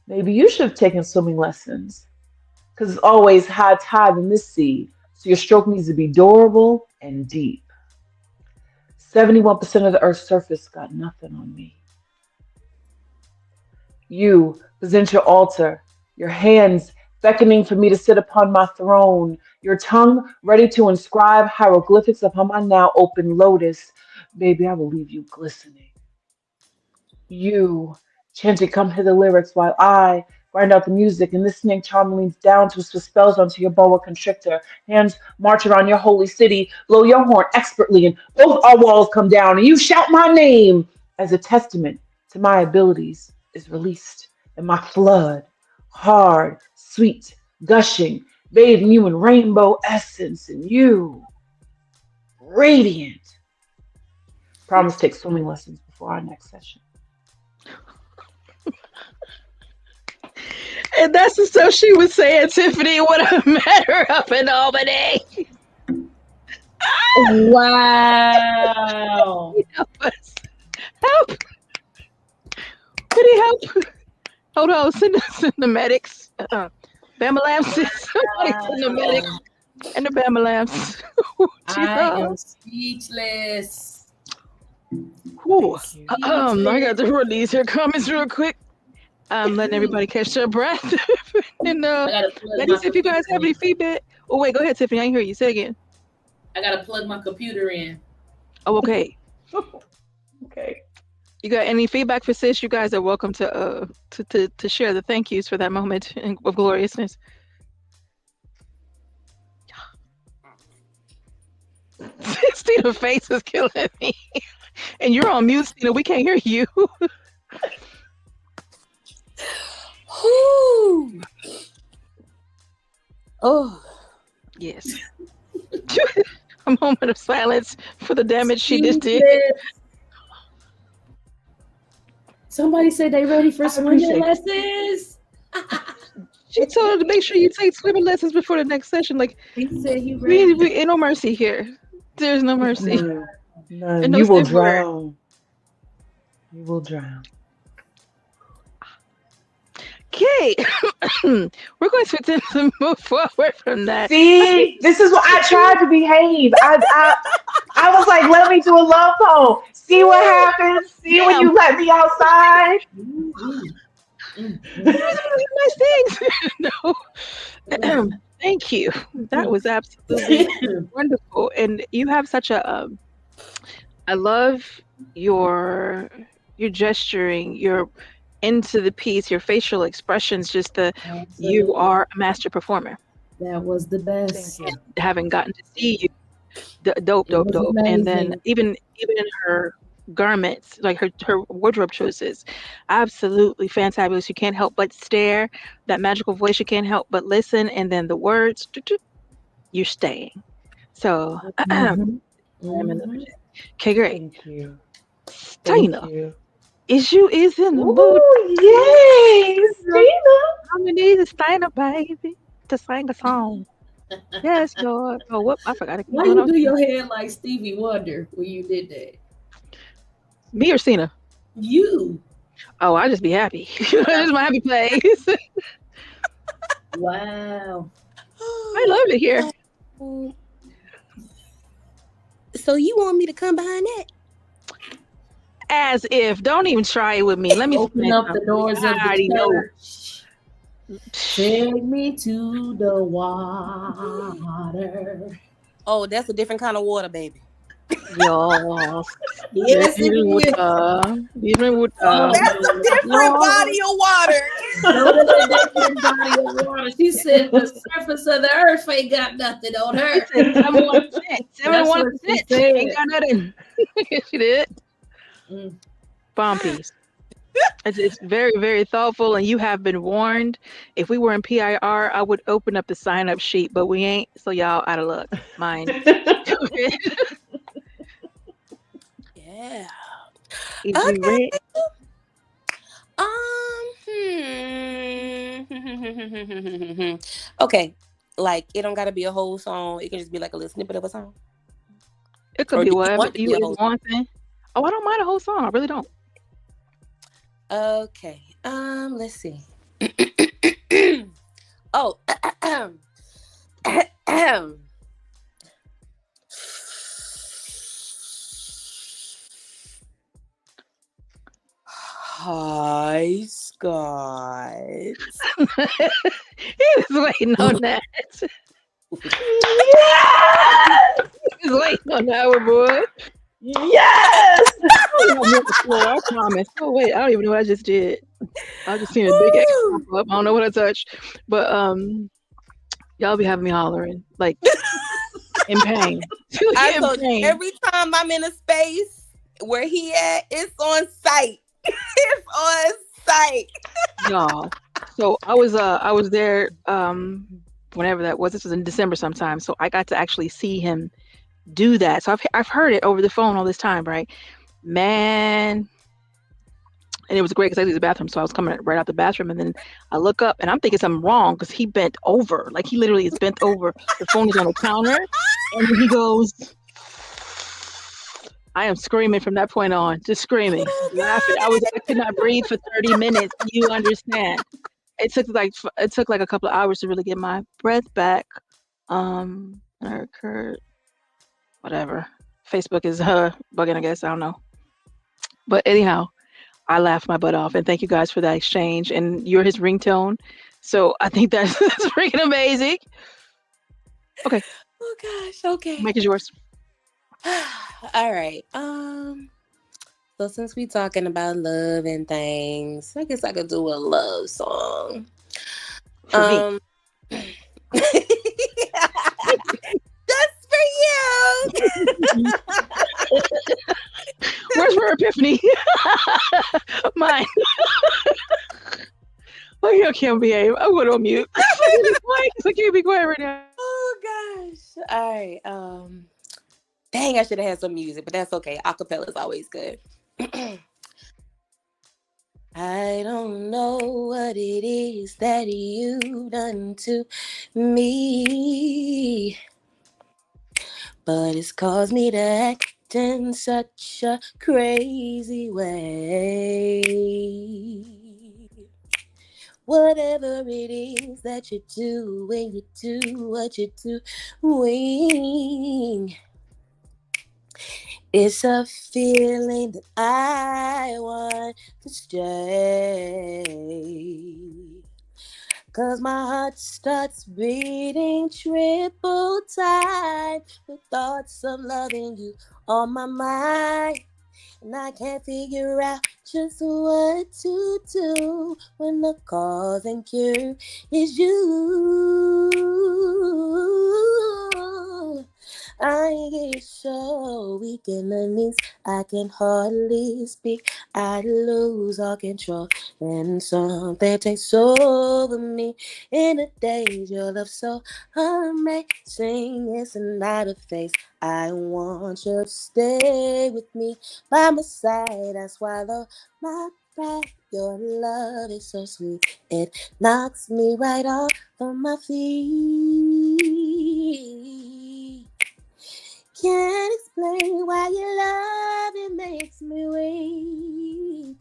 Maybe you should have taken swimming lessons, because it's always high tide in this sea, so your stroke needs to be durable and deep. 71% of the Earth's surface got nothing on me. You present your altar, your hands beckoning for me to sit upon my throne, your tongue ready to inscribe hieroglyphics upon my now open lotus. Baby, I will leave you glistening. You chanting come hither lyrics while I grind out the music, and listening charm leans down to whisper spells onto your boa constrictor. Hands march around your holy city, blow your horn expertly, and both our walls come down, and you shout my name as a testament to my abilities is released, and my flood, hard, sweet, gushing, bathing you in rainbow essence, and you, radiant. Promise to take swimming lessons before our next session. And that's the stuff she was saying, Tiffany, when I met her up in Albany. Wow. Help us. Help. Could he help? Hold on, send the medics. Bama Labs. Somebody send the medics and the Bama Labs. I am speechless. Ooh. I got to run these here comments real quick. I'm letting everybody catch their breath. And ladies, if you guys have any feedback. Oh, wait, go ahead, Tiffany. I didn't hear you. Say it again. I got to plug my computer in. Oh, okay. Okay. You got any feedback for sis? You guys are welcome to share the thank yous for that moment of gloriousness. Stina's face is killing me. And you're on mute, Stina. We can't hear you. Whew. Oh. Yes. A moment of silence for the damage she just did. Somebody said they ready for I swimming appreciate lessons. She told her to make sure you take swimming lessons before the next session. Like, He said he ready. we ain't no mercy here. There's no mercy None. None. and no You will safe word. drown. You will drown. Okay, we're going to move forward from that. See, this is what I tried to behave. I was like, let me do a love poem. See what happens. See when you let me outside. Nice things. No, thank you. That was absolutely wonderful, and you have such a. I love your gesturing, your into the piece, your facial expressions. Just you are a master performer. That was the best. Thank you. Having gotten to see you, dope, It was and then amazing. even in her garments, like her wardrobe choices, absolutely fantabulous. You can't help but stare. That magical voice, you can't help but listen, and then the words, you're staying. So, Mhm. okay, great. Thank you. Stina, Thank you. is in the mood? Ooh, yay, Stina. I'm gonna need a Stina, baby, to sing a song. Yes, Lord. Oh, whoop! I forgot to keep Why doing you those. do your head like Stevie Wonder when you did that? Me or Stina? You. Oh, I just be happy. It's my happy place. Wow. I love it here. So you want me to come behind that? As if. Don't even try it with me. Let me Open up the doors of I the already know. church. Take me to the water. Oh, that's a different kind of water, baby. Yes. Yes, it is. Even That's a different body of water. No, that's a different body of water. She said the surface of the earth ain't got nothing on her. 71%. That's what she 71%. said. Ain't got nothing. She did. Bomb piece. It's very, very thoughtful, and you have been warned. If we were in PIR, I would open up the sign-up sheet, but we ain't, so y'all out of luck. Mine. Yeah. Is you ready? Okay. Like, it don't gotta be a whole song. It can just be like a little snippet of a song. It could Or be do you whatever want it to be a you whole want. Oh, I don't mind a whole song. I really don't. Okay. Let's see. Oh. Hi, Scott. He was waiting on that. Yes! He was waiting on that one, boy. Yes! I promise. Oh wait, I don't even know what I just did. I just seen a big X pop up. I don't know what I touched, but y'all be having me hollering like in pain. I In told you, pain. every time I'm in a space where he at, it's on site. It's on site. Y'all. So I was there whenever that was. This was in December sometime. So I got to actually see him do that. So I've heard it over the phone all this time, right? Man. And it was great because I was in the bathroom, so I was coming right out the bathroom, and then I look up, and I'm thinking something wrong because he bent over, like he literally is bent over. The phone is on the counter, and then he goes. I am screaming from that point on, just screaming, laughing. I could not breathe for 30 minutes. You understand? It took like a couple of hours to really get my breath back. Occurred. Whatever. Facebook is bugging, I guess. I don't know. But anyhow. I laughed my butt off, and thank you guys for that exchange. And you're his ringtone, so I think that's freaking amazing. Okay. Oh gosh. Okay. Mike is yours. All right. So since we talking about love and things, I guess I could do a love song. For me. Just for you. Where's her epiphany? Mine. Okay, I can't behave. I'm going on mute. I can't be quiet right now. Oh gosh. All right. Dang, I should have had some music, but that's okay. Acapella is always good. I don't know what it is that you've done to me, but it's caused me to act in such a crazy way. Whatever it is that you do when you do what you do, it's a feeling that I want to stay. 'Cause my heart starts beating triple time with thoughts of loving you on my mind. And I can't figure out just what to do when the cause and cure is you. I get so weak in the knees, I can hardly speak. I lose all control, and something takes over me. In the days, your love so amazing, it's not a phase. I want you to stay with me by my side. I swallow my pride. Your love is so sweet, it knocks me right off of my feet. Can't explain why your love, it makes me weak.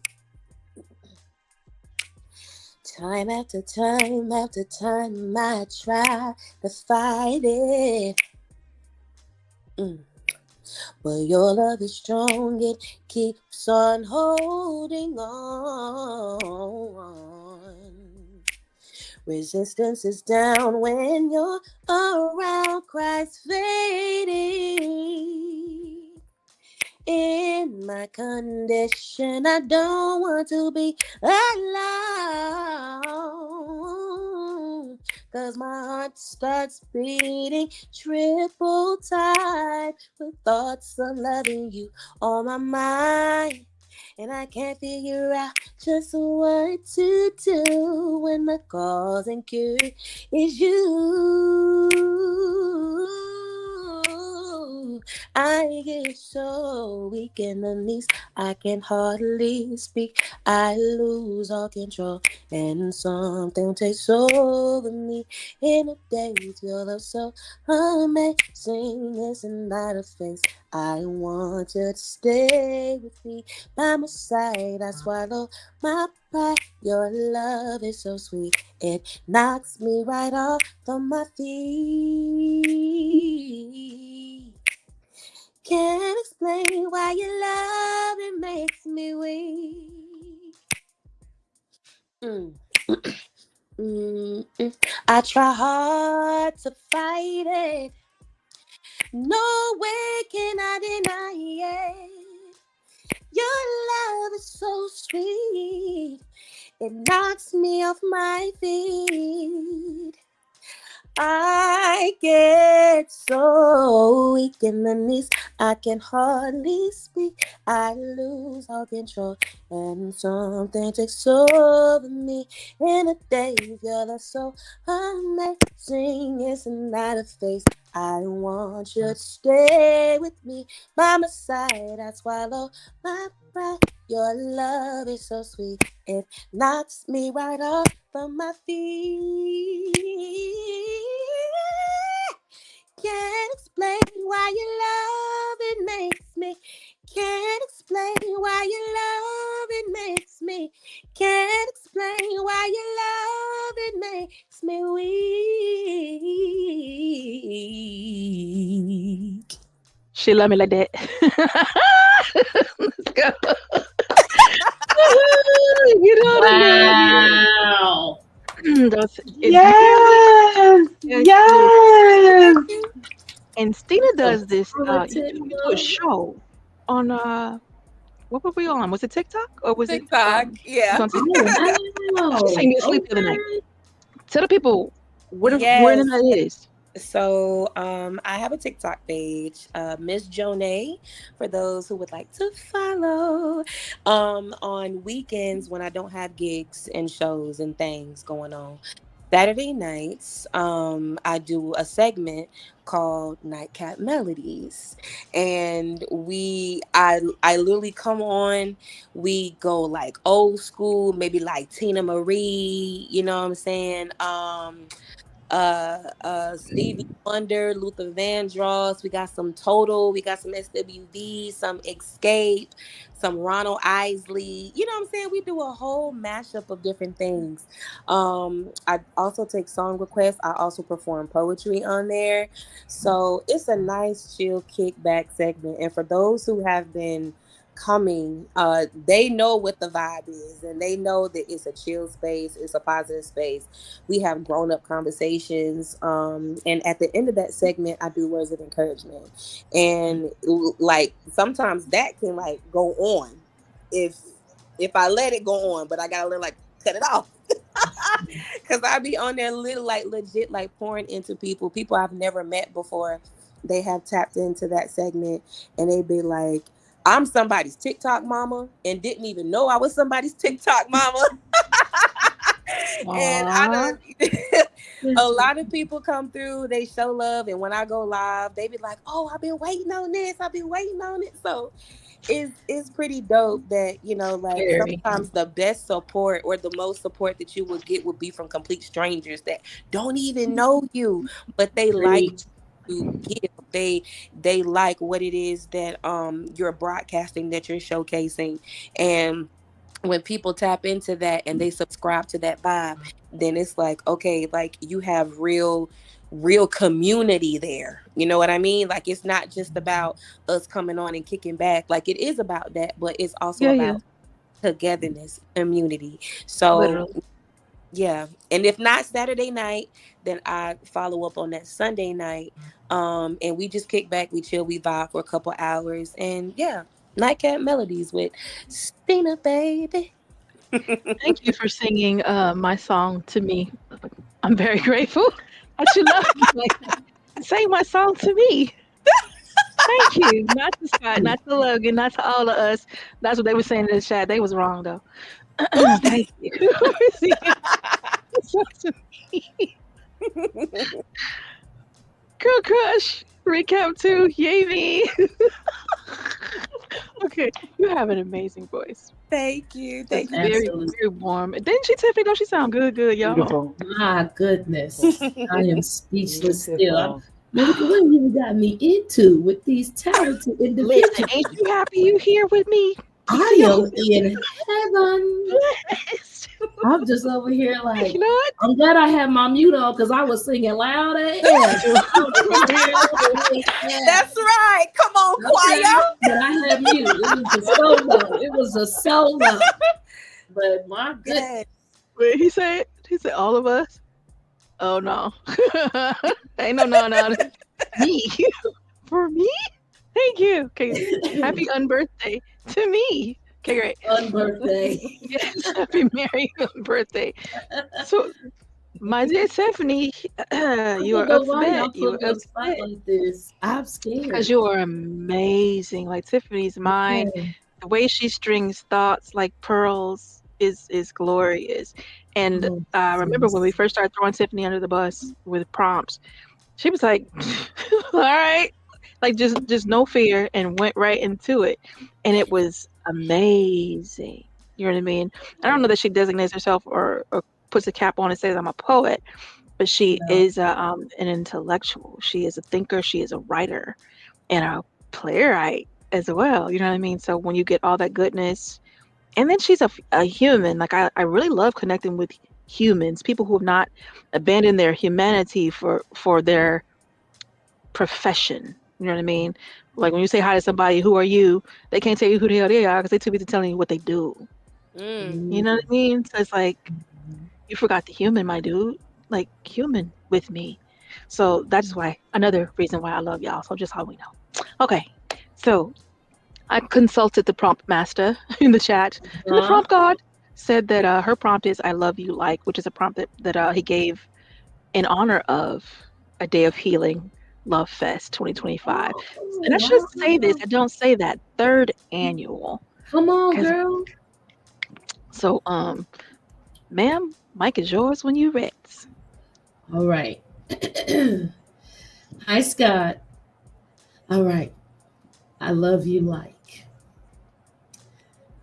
Time after time after time, I try to fight it. But your love is strong, it keeps on holding on. Resistance is down when you're around, Christ fading. In my condition, I don't want to be alone. 'Cause my heart starts beating triple time with thoughts of loving you on my mind. And I can't figure out just what to do when the cause and cure is you. I get so weak in the knees, I can hardly speak. I lose all control, and something takes over me. In the days, your love so amazing, it's not a phase. I want you to stay with me by my side. I swallow my pride. Your love is so sweet, it knocks me right off of my feet. Can't explain why your love, it makes me weak. I try hard to fight it. No way can I deny it. Your love is so sweet, it knocks me off my feet. I get so weak in the knees, I can hardly speak. I lose all control, and something takes over me. In the days, your love so amazing, it's not a phase. I want you to stay with me by my side. I swallow my pride. Your love is so sweet, it knocks me right off from my feet. Can't explain why your love, it makes me. Can't explain why your love, it makes me. Can't explain why your love, it makes me weak. She love me like that. Let's go. You know what I Wow. mean? Yes, yes. And Stina does this. Superlative You do a show on what were we on? Was it TikTok or was TikTok, it? yeah. On TikTok. She sang me to sleep the other night. Tell the people where the that is. So I have a TikTok page, Miss Jonay, for those who would like to follow. On weekends when I don't have gigs and shows and things going on, Saturday nights, I do a segment called Nightcap Melodies, and I literally come on. We go like old school, maybe like Tina Marie. You know what I'm saying? Stevie Wonder, Luther Vandross. We got some Total. We got some SWV, some Escape, some Ronald Isley. You know what I'm saying? We do a whole mashup of different things. I also take song requests. I also perform poetry on there. So it's a nice chill kickback segment. And for those who have been coming, they know what the vibe is, and they know that it's a chill space, it's a positive space. We have grown up conversations, and at the end of that segment I do words of encouragement, and like sometimes that can like go on if I let it go on, but I gotta like cut it off. Because I be on there little like legit like pouring into people I've never met before. They have tapped into that segment, and they be like, I'm somebody's TikTok mama and didn't even know I was somebody's TikTok mama. And I don't a lot of people come through, they show love, and when I go live, they be like, oh, I've been waiting on this, I've been waiting on it. So it's pretty dope that, you know, like sometimes the best support or the most support that you would get would be from complete strangers that don't even know you, but they like to give. They like what it is that you're broadcasting, that you're showcasing. And when people tap into that and they subscribe to that vibe, then it's like, okay, like you have real community there. You know what I mean? Like it's not just about us coming on and kicking back. Like it is about that, but it's also about togetherness, community. So Literally. yeah. And if not Saturday night, then I follow up on that Sunday night. And we just kick back, we chill, we vibe for a couple hours. And yeah, Nightcap Melodies with Stina, baby. Thank you for singing my song to me. I'm very grateful that you love me like that. Sing my song to me. Thank you. Not to Scott, not to Logan, not to all of us. That's what they were saying in the chat. They was wrong though. Thank you. Girl Crush. RECAP2. Yay me. Okay. You have an amazing voice. Thank you. Thank you. Very, very warm. Didn't she, Tiffany? Don't she sound good, y'all? Beautiful. My goodness. I am speechless still. Look what you got me into with these talented individuals. Listen, ain't you happy you here with me? I am in heaven. I'm just over here like, you know what? I'm glad I had my mute on because I was singing loud as hell. That's right. Come on, choir. But I had mute. It was a solo. But my goodness. Wait, he said all of us? Oh no. Ain't no. Me. For me? Thank you. Okay. Happy unbirthday to me. Okay, great. Unbirthday. Yes, happy merry birthday. So, my dear Stephanie, you are upset. You are upset. Like this. I'm scared. Because you are amazing. Like Tiffany's mind, the way she strings thoughts like pearls is glorious. And I remember when we first started throwing Tiffany under the bus with prompts, she was like, all right. Like just no fear, and went right into it. And it was amazing. You know what I mean? I don't know that she designates herself or puts a cap on and says I'm a poet, but she is an intellectual. She is a thinker. She is a writer and a playwright as well. You know what I mean? So when you get all that goodness, and then she's a human. Like I really love connecting with humans, people who have not abandoned their humanity for their profession. You know what I mean? Like when you say hi to somebody, who are you? They can't tell you who the hell they are because they're too busy telling you what they do. You know what I mean? So it's like, you forgot the human, my dude. Like, human with me. So that's why, another reason why I love y'all. So just how we know. Okay. So I consulted the prompt master in the chat. And the prompt god said that her prompt is I love you like, which is a prompt that he gave in honor of a day of healing. Love Fest 2025. And I should say this, I don't say that, 3rd annual. Come on, girl. So, ma'am, mic is yours when you're ready. All right. Hi, Scott. All right. I love you like.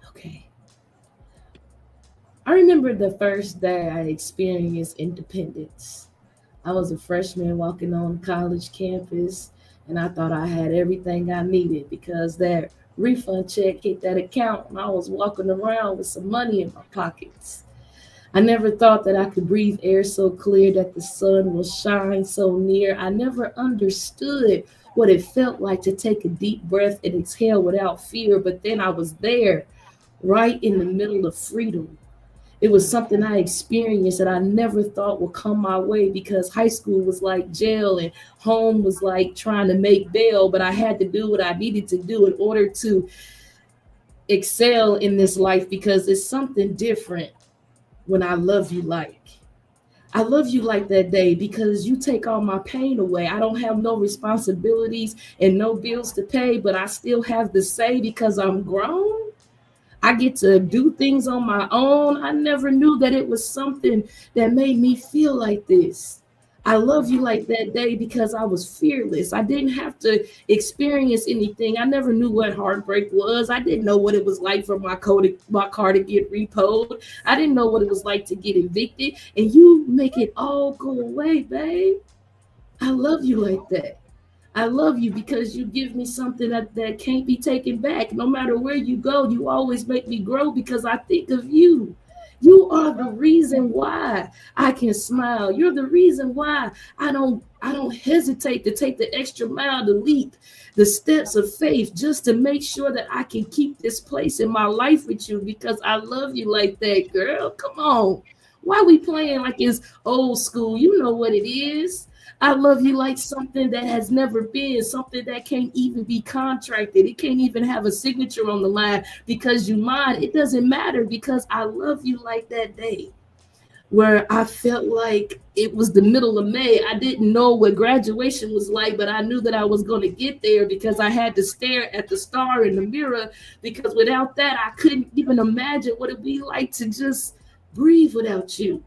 Okay. I remember the first day I experienced independence. I was a freshman walking on college campus, and I thought I had everything I needed because that refund check hit that account, and I was walking around with some money in my pockets. I never thought that I could breathe air so clear that the sun will shine so near. I never understood what it felt like to take a deep breath and exhale without fear, but then I was there, right in the middle of freedom. It was something I experienced that I never thought would come my way because high school was like jail and home was like trying to make bail, but I had to do what I needed to do in order to excel in this life because it's something different when I love you like. I love you like that day because you take all my pain away. I don't have no responsibilities and no bills to pay, but I still have to say because I'm grown. I get to do things on my own. I never knew that it was something that made me feel like this. I love you like that day because I was fearless. I didn't have to experience anything. I never knew what heartbreak was. I didn't know what it was like for my car to get repoed. I didn't know what it was like to get evicted. And you make it all go away, babe. I love you like that. I love you because you give me something that can't be taken back. No matter where you go, you always make me grow because I think of you. You are the reason why I can smile. You're the reason why I don't hesitate to take the extra mile to leap the steps of faith just to make sure that I can keep this place in my life with you because I love you like that, girl. Come on. Why we playing like it's old school? You know what it is. I love you like something that has never been, something that can't even be contracted. It can't even have a signature on the line because you mine. It doesn't matter because I love you like that day where I felt like it was the middle of May. I didn't know what graduation was like, but I knew that I was going to get there because I had to stare at the star in the mirror because without that, I couldn't even imagine what it'd be like to just breathe without you.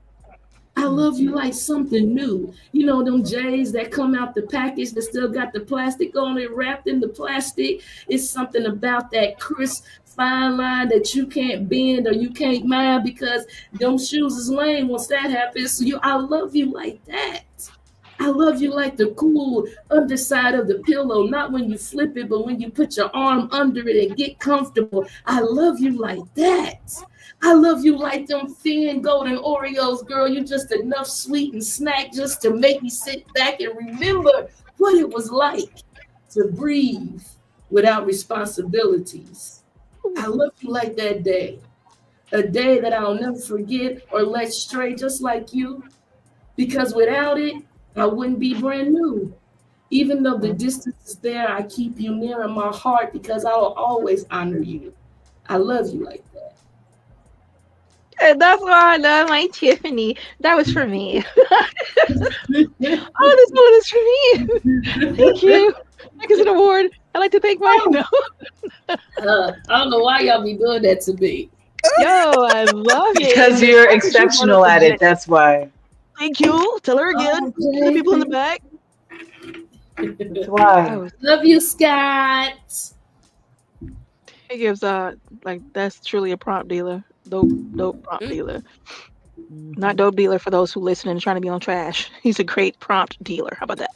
I love you like something new. You know, them J's that come out the package that still got the plastic on it, wrapped in the plastic. It's something about that crisp, fine line that you can't bend or you can't mind because them shoes is lame once that happens. So I love you like that. I love you like the cool underside of the pillow, not when you flip it, but when you put your arm under it and get comfortable. I love you like that. I love you like them thin golden Oreos, girl. You just enough sweet and snack just to make me sit back and remember what it was like to breathe without responsibilities. I love you like that day. A day that I'll never forget or let stray just like you. Because without it, I wouldn't be brand new. Even though the distance is there, I keep you near in my heart because I will always honor you. I love you like that. And that's why I love my Tiffany. That was for me. Oh, this one is for me. Thank you. It's an award. I like to thank my. No. I don't know why y'all be doing that to me. Yo, I love it. Because you're exceptional at it. That's why. Thank you. Tell her again. To the people in the back. That's why. Love you, Scott. He gives like that's truly a prompt dealer. Dope prompt dealer. Not dope dealer for those who listen and trying to be on trash. He's a great prompt dealer. How about that?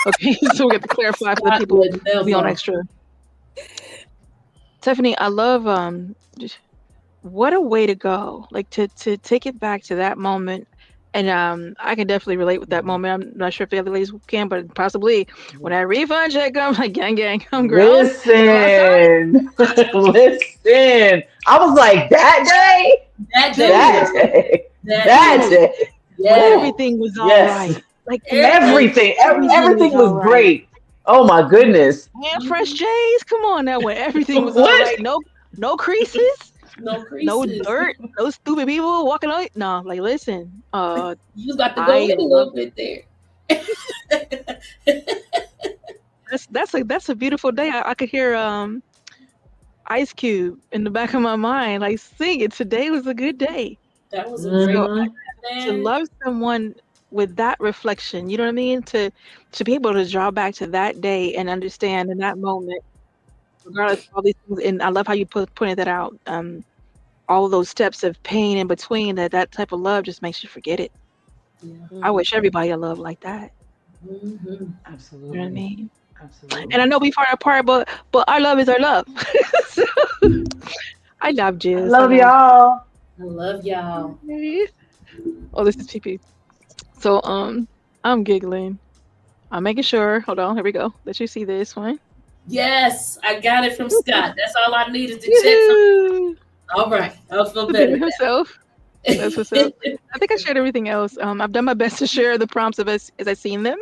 Okay, so we have to clarify for the people who be on extra. Tiffany, I love just, what a way to go. Like to take it back to that moment. And I can definitely relate with that moment. I'm not sure if the other ladies can, but possibly when that refund check comes, like gang, I'm grown. Listen. I was like, that day. Yeah. Everything was all right. Like everything was right. great. Oh my goodness. And fresh J's. Come on now, when everything was all right. No creases. No dirt, no stupid people walking on it. No, like listen. You was about to go in a little bit there. That's a beautiful day. I could hear Ice Cube in the back of my mind, like sing it. Today was a good day. That was a great day. To love someone with that reflection, you know what I mean? To be able to draw back to that day and understand in that moment, regardless of all these things, and I love how you pointed that out. All those steps of pain in between, that type of love just makes you forget it. Yeah. I wish everybody a love like that. Mm-hmm. Absolutely. You know what I mean? Absolutely. And I know we far apart, but our love is our love. So, I love I Jizz. love y'all. I love y'all. Oh, this is PP. So I'm giggling. I'm making sure. Hold on, here we go. Let you see this one. Yes, I got it from Scott. That's all I needed to check. Woohoo! All right, I'll feel Look at better. himself. That's what's up. I think I shared everything else. I've done my best to share the prompts of us as I've seen them.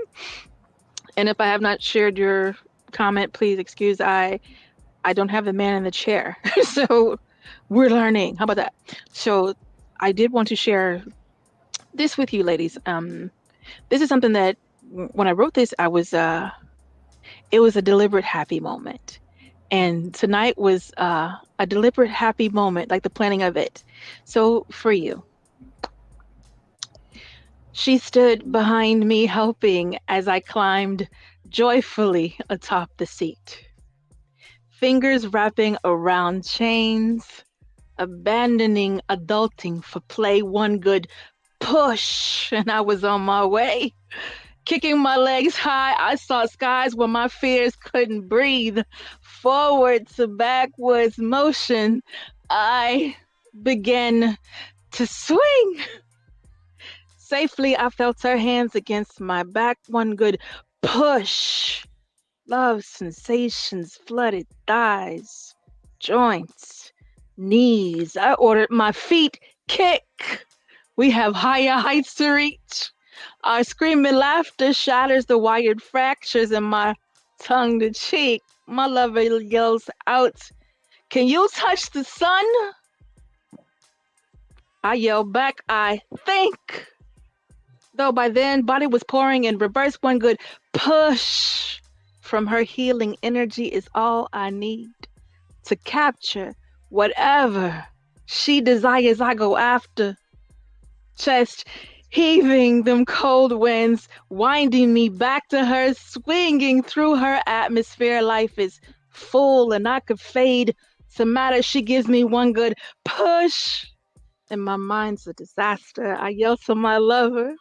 And if I have not shared your comment, please excuse. I don't have the man in the chair. So we're learning. How about that? So I did want to share this with you ladies. This is something that when I wrote this, it was a deliberate happy moment. And tonight was a deliberate happy moment, like the planning of it. So for you, she stood behind me helping as I climbed joyfully atop the seat. Fingers wrapping around chains, abandoning adulting for play, one good push, and I was on my way. Kicking my legs high, I saw skies where my fears couldn't breathe. Forward to backwards motion, I began to swing. Safely, I felt her hands against my back. One good push. Love sensations flooded thighs, joints, knees. I ordered my feet kick. We have higher heights to reach. Our screaming laughter shatters the wired fractures in my tongue to cheek. My lover yells out, "Can you touch the sun?" I yell back, "I think." Though by then, body was pouring in reverse. One good push from her healing energy is all I need to capture whatever she desires. I go after. Chest heaving, them cold winds winding me back to her, swinging through her atmosphere. Life is full and I could fade to matter. She gives me one good push and my mind's a disaster. I yell to my lover,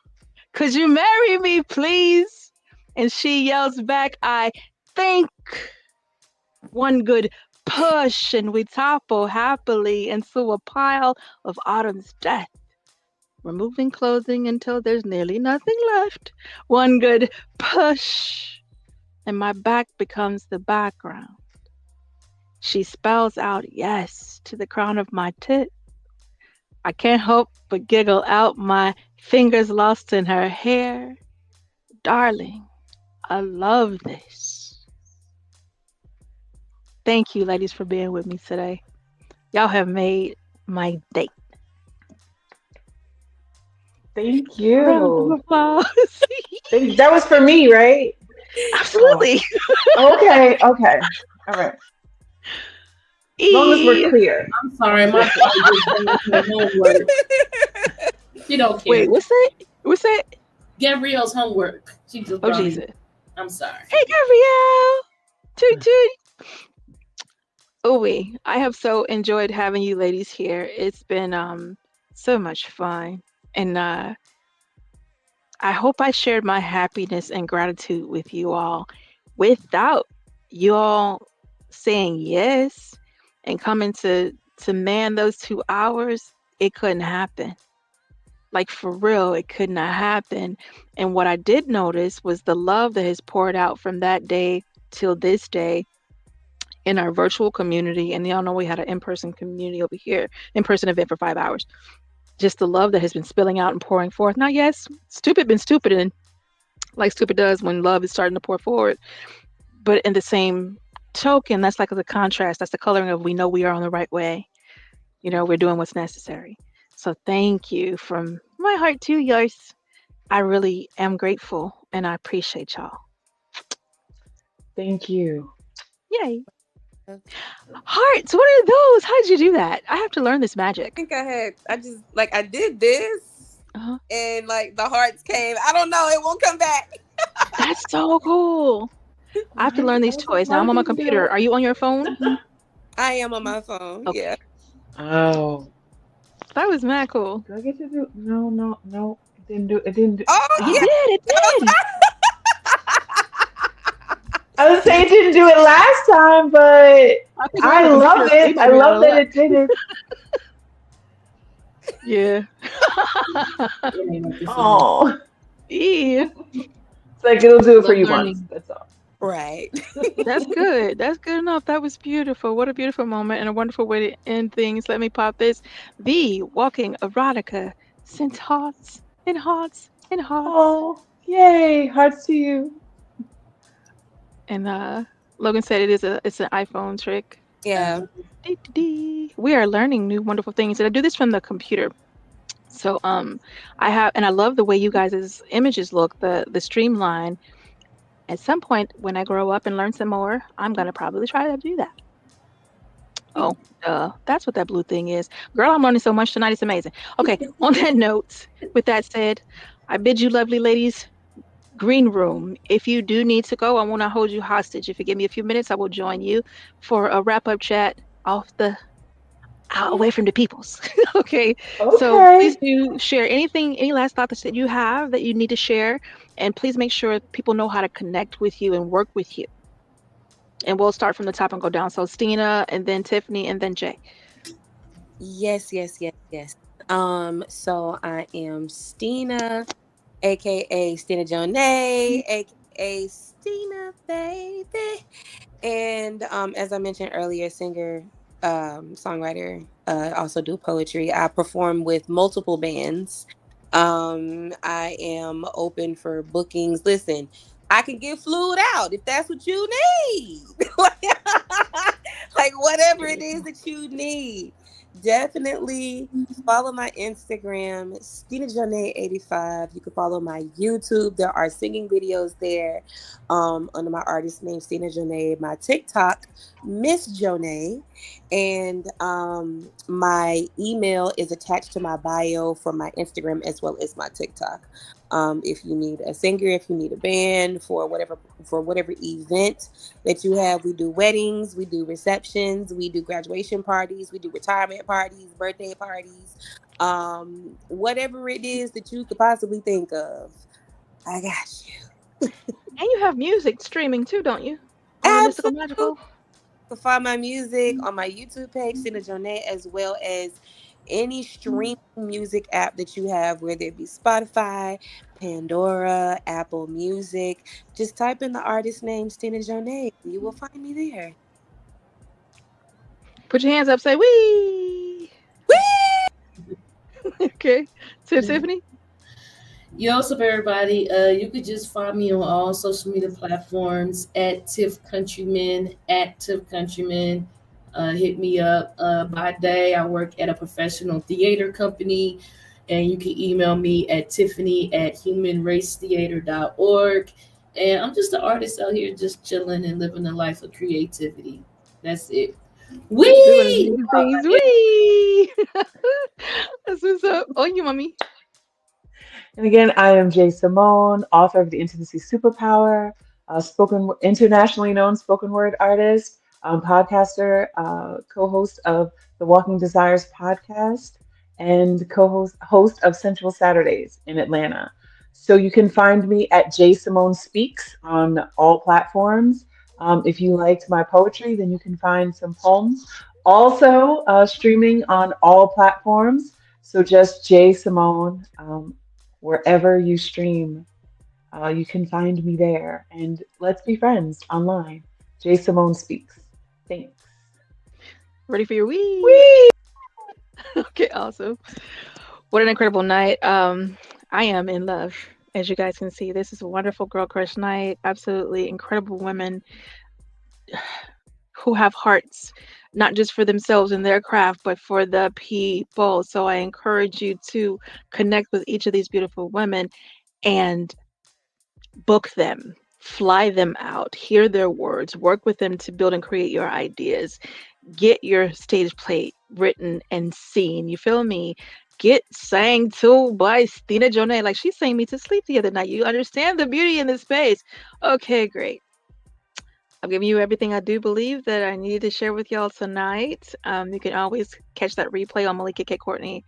"Could you marry me, please?" And she yells back, "I think." One good push and we topple happily into a pile of autumn's death, removing clothing until there's nearly nothing left. One good push, and my back becomes the background. She spells out yes to the crown of my tip. I can't help but giggle out, my fingers lost in her hair. Darling, I love this. Thank you, ladies, for being with me today. Y'all have made my day. Thank Round of you. applause. That was for me, right? Absolutely. Okay. Okay. All right. As long as we're clear. I'm sorry, my daughter just done her homework. She don't care. Wait, what's that? What's that? Gabrielle's homework. She just Oh, brought Jesus. it. I'm sorry. Hey, Gabrielle. Toot toot. Owie, I have so enjoyed having you ladies here. It's been so much fun. And I hope I shared my happiness and gratitude with you all. Without you all saying yes and coming to man those 2 hours, it couldn't happen. Like for real, it could not happen. And what I did notice was the love that has poured out from that day till this day in our virtual community. And y'all know we had an in-person community over here, in-person event for 5 hours. Just the love that has been spilling out and pouring forth. Now, yes, stupid been stupid, and like stupid does when love is starting to pour forward. But in the same token, that's like the contrast. That's the coloring of we know we are on the right way. You know, we're doing what's necessary. So thank you from my heart to yours. I really am grateful and I appreciate y'all. Thank you. Yay. Hearts, what are those? How did you do that? I have to learn this magic. I think I did this Uh-huh. and like the hearts came. I don't know. It won't come back. That's so cool. I have to learn these I was toys. Now I'm on my people do computer. it. Are you on your phone? I am on my phone. Okay. Yeah. Oh, That was mad cool. do I get to do? No, no, no. It didn't do. It didn't do. Oh It yeah. did. It did. I was saying it didn't do it last time, but I think we're on I the love computer, so you it. might I be out love of that luck. it did it. Yeah. Oh, Yeah. it's like it'll do it for Love you once. learning. That's all. Right. That's good. That's good enough. That was beautiful. What a beautiful moment and a wonderful way to end things. Let me pop this. The walking erotica sent hearts and hearts and hearts. Oh, yay! Hearts to you. And Logan said it's an iPhone trick. Yeah. Dee. We are learning new wonderful things. And I do this from the computer. So I love the way you guys' images look, the streamline. At some point when I grow up and learn some more, I'm gonna probably try to do that. Oh, that's what that blue thing is. Girl, I'm learning so much tonight. It's amazing. Okay, on that note, with that said, I bid you lovely ladies, green room. If you do need to go, I will not hold you hostage. If you give me a few minutes, I will join you for a wrap-up chat away from the peoples. Okay. So please Okay. do share any last thoughts that you have that you need to share. And please make sure people know how to connect with you and work with you. And we'll start from the top and go down. So Stina and then Tiffany and then Jay. Yes. So I am Stina, aka Stina Jonay, aka Stina Baby. And as I mentioned earlier, singer, songwriter, also do poetry. I perform with multiple bands. I am open for bookings. Listen, I can get flued out if that's what you need. Like whatever it is that you need. Definitely follow my Instagram, Stina Jonay 85. You can follow my YouTube. There are singing videos there under my artist name, Stina Jonay. My TikTok, Miss Jonay. And my email is attached to my bio for my Instagram as well as my TikTok. If you need a singer, if you need a band for whatever event that you have, we do weddings, we do receptions, we do graduation parties, we do retirement parties, birthday parties, whatever it is that you could possibly think of, I got you. And you have music streaming too, don't you? On the Mystical Absolutely. Magical. You can find my music on my YouTube page, Stina Jonay, as well as any streaming music app that you have, whether it be Spotify, Pandora, Apple Music. Just type in the artist name, Stina Jonay. You will find me there. Put your hands up, say wee. Whee! Okay. Tiffany? Yo, what's up, everybody? You could just find me on all social media platforms at Tiff Countryman, hit me up. By day, I work at a professional theater company, and you can email me at tiffany@humanracetheater.org. And I'm just an artist out here just chilling and living a life of creativity. That's it. Doing Wee! amazing things. Wee! That's what's up. Oh, you mommy. And again, I am Jay Simone, author of The Intimacy Superpower, internationally known spoken word artist, podcaster, co-host of the Walking Desires podcast, and host of Sensual Saturdays in Atlanta. So you can find me at Jay Simone Speaks on all platforms. If you liked my poetry, then you can find some poems. Also streaming on all platforms. So just Jay Simone. Wherever you stream, you can find me there. And let's be friends online. Jay Simone Speaks. Thanks. Ready for your wee? Whee! Okay, awesome. What an incredible night. I am in love. As you guys can see, this is a wonderful girl crush night. Absolutely incredible women who have hearts, not just for themselves and their craft, but for the people. So I encourage you to connect with each of these beautiful women and book them, fly them out, hear their words, work with them to build and create your ideas, get your stage play written and seen. You feel me? get sang to by Stina Jonay. Like, she sang me to sleep the other night. You understand the beauty in this space. Okay, great. I've given you everything I do believe that I needed to share with y'all tonight. You can always catch that replay on Melikia K. Courtney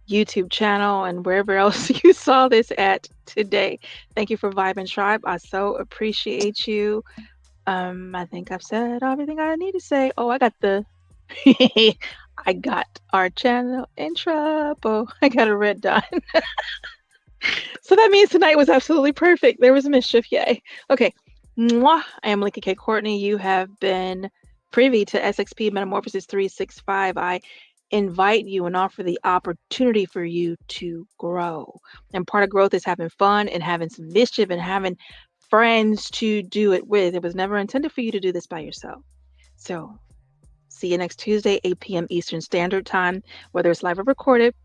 YouTube channel and wherever else you saw this at today. Thank you for Vibe and Tribe. I so appreciate you. I think I've said everything I need to say. Oh, I got the I got our channel in trouble. I got a red dot. So that means tonight was absolutely perfect. There was mischief. Yay. Okay. Mwah. I am Melikia K. Courtney. You have been privy to SXP Metamorphosis 365. I invite you and offer the opportunity for you to grow. And part of growth is having fun and having some mischief and having friends to do it with. It was never intended for you to do this by yourself. So see you next Tuesday, 8 p.m. Eastern Standard Time, whether it's live or recorded.